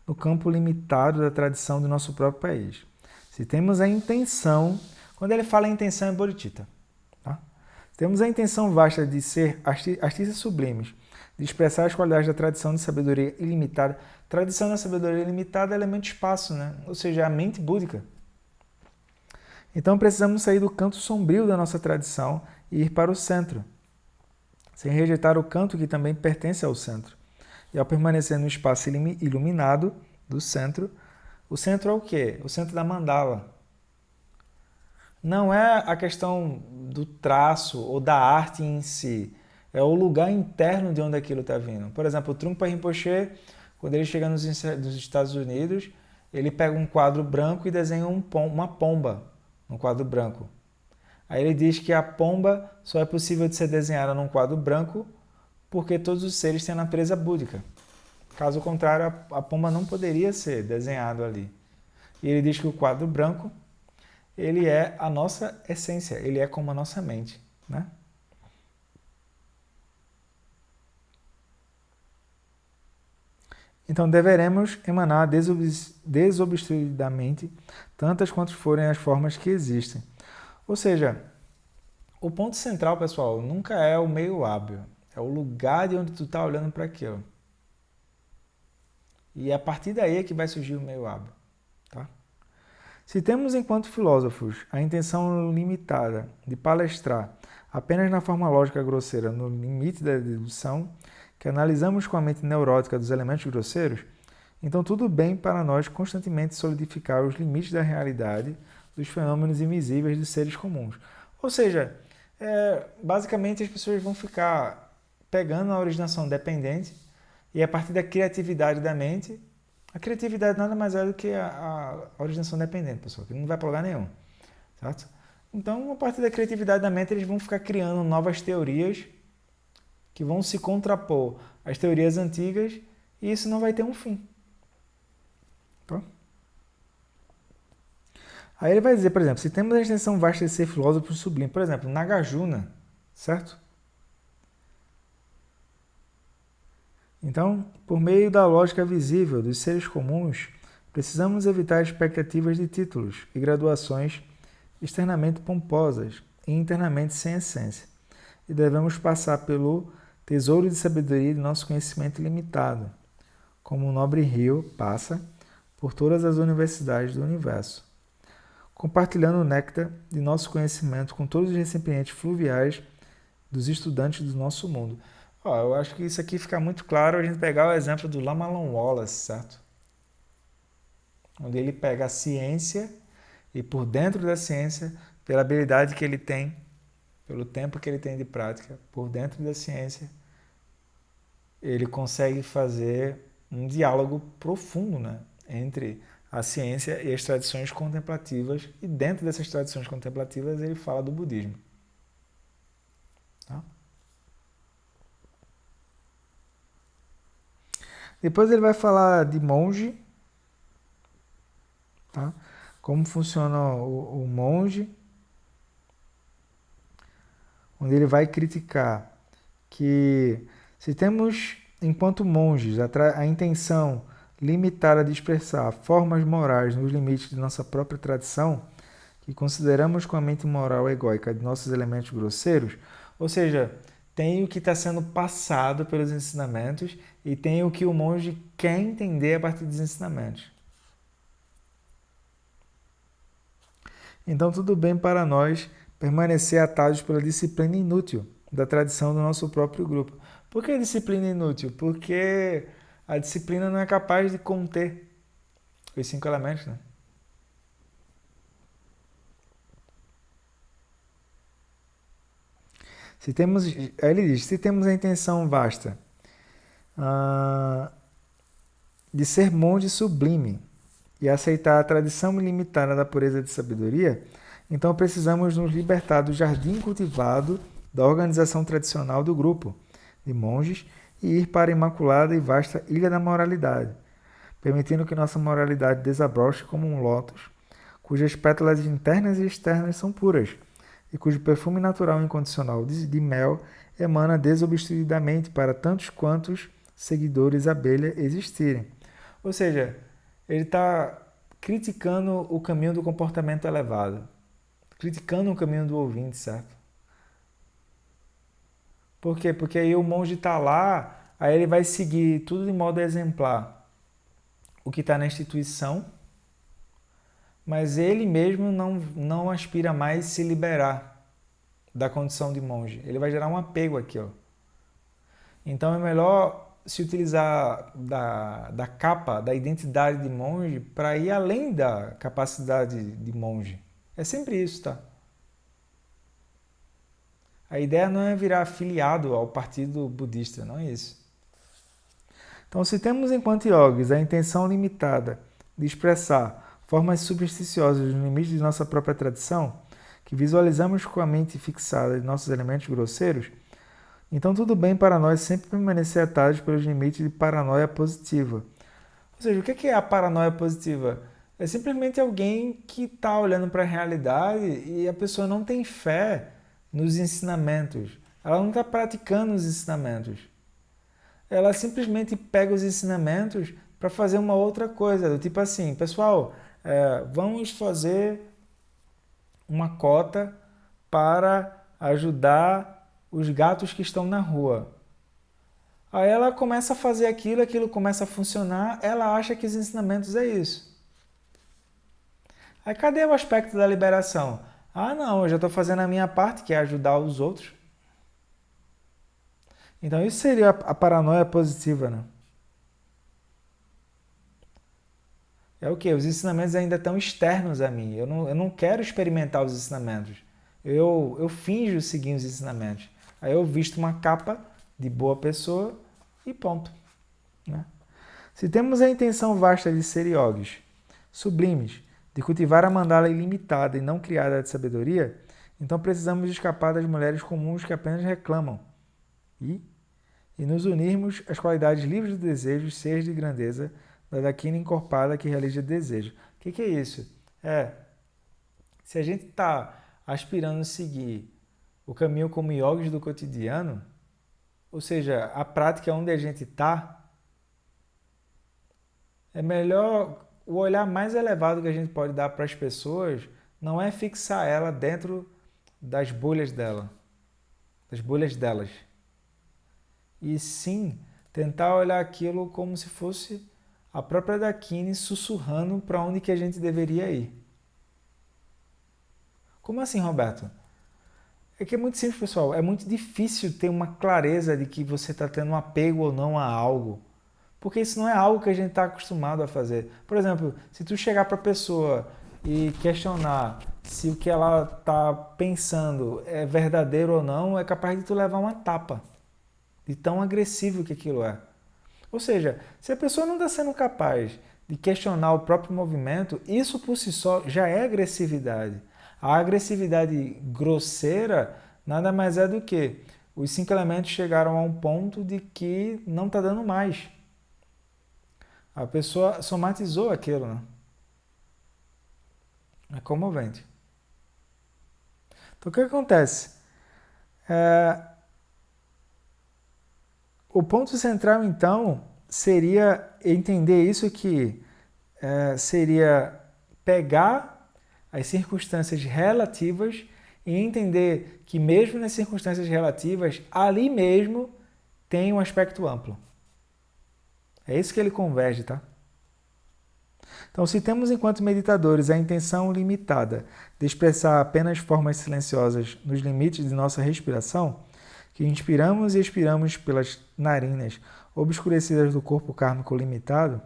Speaker 1: no campo limitado da tradição do nosso próprio país. Se temos a intenção, quando ele fala em intenção é bodhicitta, tá? Temos a intenção vasta de ser artistas sublimes, de expressar as qualidades da tradição de sabedoria ilimitada. Tradição da sabedoria ilimitada é elemento de espaço, né? Ou seja, a mente búdica. Então precisamos sair do canto sombrio da nossa tradição e ir para o centro, sem rejeitar o canto que também pertence ao centro. E ao permanecer no espaço iluminado do centro, o centro é o quê? O centro da mandala. Não é a questão do traço ou da arte em si, é o lugar interno de onde aquilo está vindo. Por exemplo, o Trungpa Rinpoche, quando ele chega nos Estados Unidos, ele pega um quadro branco e desenha uma pomba no quadro branco. Aí ele diz que a pomba só é possível de ser desenhada num quadro branco porque todos os seres têm a natureza búdica. Caso contrário, a pomba não poderia ser desenhada ali. E ele diz que o quadro branco, ele é a nossa essência, ele é como a nossa mente, né? Então deveremos emanar desobstruidamente tantas quantas forem as formas que existem. Ou seja, o ponto central, pessoal, nunca é o meio hábil, é o lugar de onde tu está olhando para aquilo. E é a partir daí é que vai surgir o meio hábil. Tá? Se temos, enquanto filósofos, a intenção limitada de palestrar apenas na forma lógica grosseira, no limite da dedução, que analisamos com a mente neurótica dos elementos grosseiros, então tudo bem para nós constantemente solidificar os limites da realidade dos fenômenos invisíveis dos seres comuns. Ou seja, basicamente as pessoas vão ficar pegando a originação dependente e a partir da criatividade da mente, a criatividade nada mais é do que a originação dependente, pessoal, que não vai para lugar nenhum. Certo? Então, a partir da criatividade da mente, eles vão ficar criando novas teorias que vão se contrapor às teorias antigas e isso não vai ter um fim. Tá? Aí ele vai dizer, por exemplo, se temos a extensão vasta de ser filósofo sublime, por exemplo, Nagarjuna, certo? Então, por meio da lógica visível dos seres comuns, precisamos evitar expectativas de títulos e graduações externamente pomposas e internamente sem essência, e devemos passar pelo tesouro de sabedoria de nosso conhecimento limitado, como um nobre rio passa por todas as universidades do universo, compartilhando o néctar de nosso conhecimento com todos os recipientes fluviais dos estudantes do nosso mundo. Eu acho que isso aqui fica muito claro a gente pegar o exemplo do Lamarlon Wallace, certo? Onde ele pega a ciência e por dentro da ciência, pela habilidade que ele tem, pelo tempo que ele tem de prática, por dentro da ciência, ele consegue fazer um diálogo profundo, né, entre a ciência e as tradições contemplativas, e dentro dessas tradições contemplativas ele fala do budismo. Tá? Depois ele vai falar de monge, tá? Como funciona o monge, onde ele vai criticar que se temos, enquanto monges, a intenção limitada de expressar formas morais nos limites de nossa própria tradição, que consideramos com a mente moral egóica de nossos elementos grosseiros, ou seja, tem o que está sendo passado pelos ensinamentos e tem o que o monge quer entender a partir dos ensinamentos. Então, tudo bem para nós permanecer atados pela disciplina inútil da tradição do nosso próprio grupo. Por que disciplina inútil? Porque a disciplina não é capaz de conter os 5 elementos, né? Aí ele diz, se temos a intenção vasta de ser monge sublime e aceitar a tradição ilimitada da pureza de sabedoria, então precisamos nos libertar do jardim cultivado da organização tradicional do grupo de monges e ir para a imaculada e vasta ilha da moralidade, permitindo que nossa moralidade desabroche como um lótus, cujas pétalas internas e externas são puras, e cujo perfume natural e incondicional de mel emana desobstruidamente para tantos quantos seguidores abelha existirem. Ou seja, ele está criticando o caminho do comportamento elevado, criticando o caminho do ouvinte, certo? Por quê? Porque aí o monge está lá, aí ele vai seguir tudo de modo exemplar o que está na instituição, mas ele mesmo não aspira mais se liberar da condição de monge. Ele vai gerar um apego aqui, ó. Então é melhor se utilizar da capa, da identidade de monge, para ir além da capacidade de monge. É sempre isso, tá? A ideia não é virar afiliado ao partido budista, não é isso. Então, se temos enquanto yogis a intenção limitada de expressar formas supersticiosas no limite de nossa própria tradição, que visualizamos com a mente fixada de nossos elementos grosseiros, então tudo bem para nós sempre permanecer atados pelos limites de paranoia positiva. Ou seja, o que é a paranoia positiva? É simplesmente alguém que está olhando para a realidade e a pessoa não tem fé nos ensinamentos. Ela não está praticando os ensinamentos. Ela simplesmente pega os ensinamentos para fazer uma outra coisa. Do tipo assim, pessoal, vamos fazer uma cota para ajudar os gatos que estão na rua. Aí ela começa a fazer aquilo, aquilo começa a funcionar, ela acha que os ensinamentos é isso. Aí cadê o aspecto da liberação? Ah, não, eu já estou fazendo a minha parte, que é ajudar os outros. Então isso seria a paranoia positiva, né? É o quê? Os ensinamentos ainda estão externos a mim. Eu não quero experimentar os ensinamentos. Eu finjo seguir os ensinamentos. Aí eu visto uma capa de boa pessoa e ponto. Né? Se temos a intenção vasta de ser yogis, sublimes, de cultivar a mandala ilimitada e não criada de sabedoria, então precisamos escapar das mulheres comuns que apenas reclamam e nos unirmos às qualidades livres de desejos, cheias de grandeza, da Dakina encorpada que realiza desejo. O que é isso? Se a gente está aspirando a seguir o caminho como yogis do cotidiano, ou seja, a prática onde a gente está, é melhor o olhar mais elevado que a gente pode dar para as pessoas não é fixar ela dentro das bolhas dela, das bolhas delas. E sim tentar olhar aquilo como se fosse a própria Dakini sussurrando para onde que a gente deveria ir. Como assim, Roberto? É que é muito simples, pessoal. É muito difícil ter uma clareza de que você está tendo um apego ou não a algo. Porque isso não é algo que a gente está acostumado a fazer. Por exemplo, se tu chegar para a pessoa e questionar se o que ela está pensando é verdadeiro ou não, é capaz de tu levar uma tapa. De tão agressivo que aquilo é. Ou seja, se a pessoa não está sendo capaz de questionar o próprio movimento, isso por si só já é agressividade. A agressividade grosseira nada mais é do que os 5 elementos chegaram a um ponto de que não está dando mais. A pessoa somatizou aquilo, né? É comovente. Então o que acontece? O ponto central, então, seria entender isso que seria pegar as circunstâncias relativas e entender que mesmo nas circunstâncias relativas, ali mesmo tem um aspecto amplo. É isso que ele converge, tá? Então, se temos enquanto meditadores a intenção limitada de expressar apenas formas silenciosas nos limites de nossa respiração, que inspiramos e expiramos pelas narinas obscurecidas do corpo kármico limitado,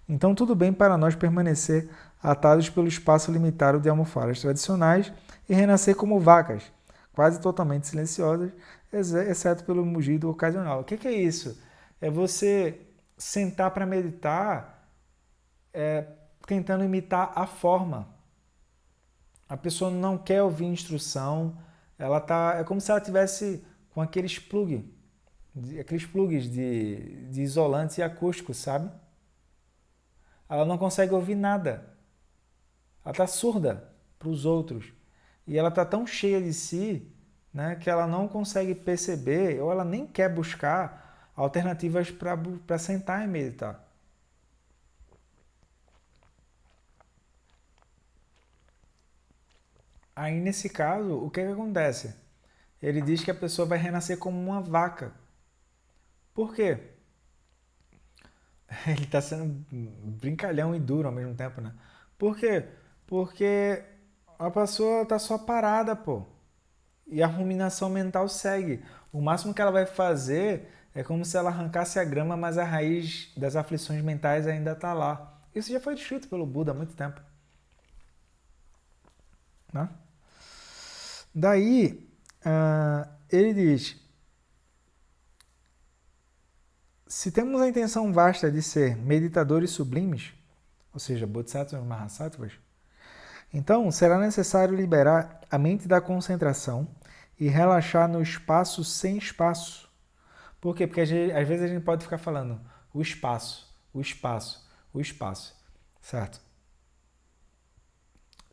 Speaker 1: então tudo bem para nós permanecer atados pelo espaço limitado de almofadas tradicionais e renascer como vacas, quase totalmente silenciosas, exceto pelo mugido ocasional. O que é isso? É você sentar para meditar tentando imitar a forma. A pessoa não quer ouvir instrução, é como se ela tivesse com aqueles plugs de isolantes e acústicos, sabe? Ela não consegue ouvir nada. Ela está surda para os outros. E ela está tão cheia de si, né, que ela não consegue perceber ou ela nem quer buscar alternativas para sentar e meditar. Aí, nesse caso, o que acontece? Ele diz que a pessoa vai renascer como uma vaca. Por quê? Ele está sendo brincalhão e duro ao mesmo tempo, né? Por quê? Porque a pessoa está só parada, pô. E a ruminação mental segue. O máximo que ela vai fazer é como se ela arrancasse a grama, mas a raiz das aflições mentais ainda está lá. Isso já foi descrito pelo Buda há muito tempo. Né? Daí, ele diz: se temos a intenção vasta de ser meditadores sublimes, ou seja, bodhisattvas e mahasattvas, então será necessário liberar a mente da concentração e relaxar no espaço sem espaço. Por quê? Porque às vezes a gente pode ficar falando o espaço, o espaço, o espaço, certo?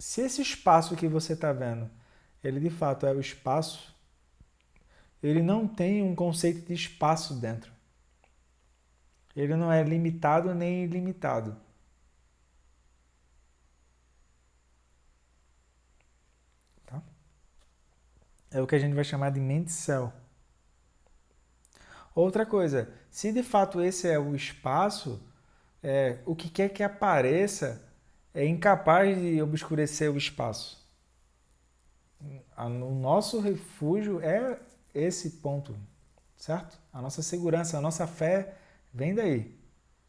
Speaker 1: Se esse espaço que você está vendo, ele de fato é o espaço, ele não tem um conceito de espaço dentro. Ele não é limitado nem ilimitado. Tá? É o que a gente vai chamar de mente-céu. Outra coisa, se de fato esse é o espaço, o que quer que apareça é incapaz de obscurecer o espaço. O nosso refúgio é esse ponto, certo? A nossa segurança, a nossa fé vem daí,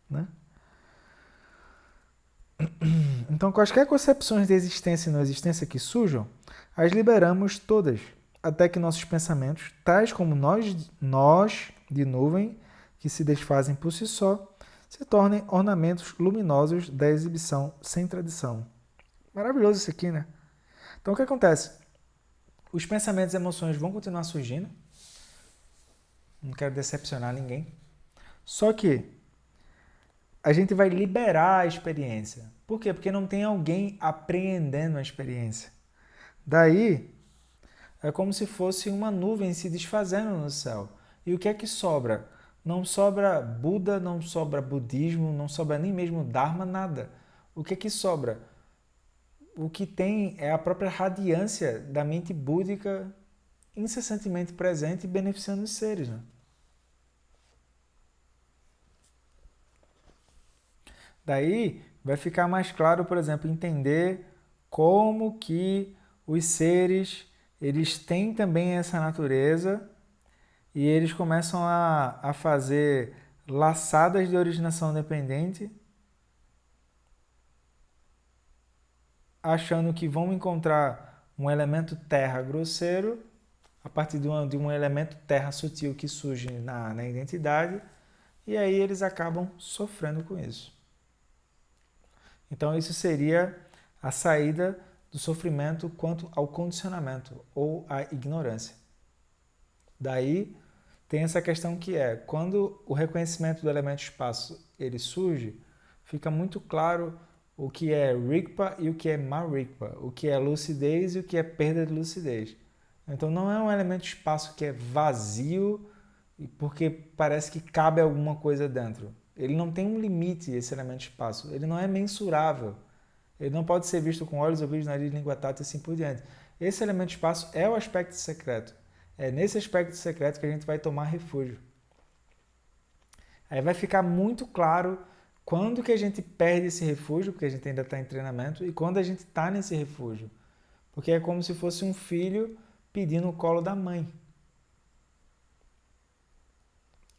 Speaker 1: né? Então, quaisquer concepções de existência e não existência que surjam, as liberamos todas, até que nossos pensamentos, tais como nós de nuvem, que se desfazem por si só, se tornem ornamentos luminosos da exibição sem tradição. Maravilhoso isso aqui, né? Então, o que acontece? Os pensamentos e emoções vão continuar surgindo. Não quero decepcionar ninguém. Só que a gente vai liberar a experiência. Por quê? Porque não tem alguém apreendendo a experiência. Daí, é como se fosse uma nuvem se desfazendo no céu. E o que é que sobra? Não sobra Buda, não sobra budismo, não sobra nem mesmo Dharma, nada. O que é que sobra? O que tem é a própria radiância da mente búdica incessantemente presente e beneficiando os seres. Né? Daí vai ficar mais claro, por exemplo, entender como que os seres eles têm também essa natureza e eles começam a fazer laçadas de originação dependente, achando que vão encontrar um elemento terra grosseiro a partir de um elemento terra sutil que surge na identidade, e aí eles acabam sofrendo com isso. Então, isso seria a saída do sofrimento quanto ao condicionamento ou à ignorância. Daí tem essa questão que é, quando o reconhecimento do elemento espaço ele surge, fica muito claro o que é Rigpa e o que é Marigpa, o que é lucidez e o que é perda de lucidez. Então não é um elemento espaço que é vazio porque parece que cabe alguma coisa dentro. Ele não tem um limite, esse elemento espaço. Ele não é mensurável. Ele não pode ser visto com olhos, ouvidos, nariz, língua, tato e assim por diante. Esse elemento espaço é o aspecto secreto. É nesse aspecto secreto que a gente vai tomar refúgio. Aí vai ficar muito claro quando que a gente perde esse refúgio, porque a gente ainda está em treinamento, e quando a gente está nesse refúgio. Porque é como se fosse um filho pedindo o colo da mãe.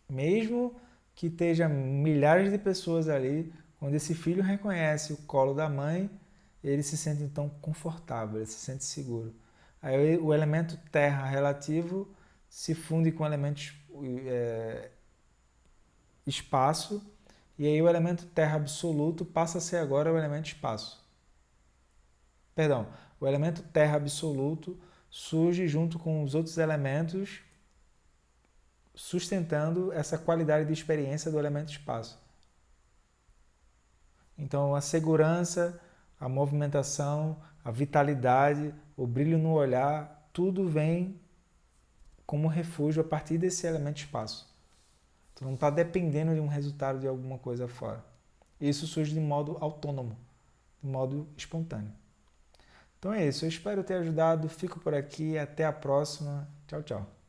Speaker 1: Mesmo que esteja milhares de pessoas ali, quando esse filho reconhece o colo da mãe, ele se sente então confortável, ele se sente seguro. Aí o elemento terra relativo se funde com o elemento espaço, e aí o elemento terra absoluto passa a ser agora o elemento espaço. Perdão, o elemento terra absoluto surge junto com os outros elementos sustentando essa qualidade de experiência do elemento espaço. Então, a segurança, a movimentação, a vitalidade, o brilho no olhar, tudo vem como refúgio a partir desse elemento espaço. Tu não está dependendo de um resultado de alguma coisa fora. Isso surge de modo autônomo, de modo espontâneo. Então é isso. Eu espero ter ajudado. Fico por aqui. Até a próxima. Tchau, tchau.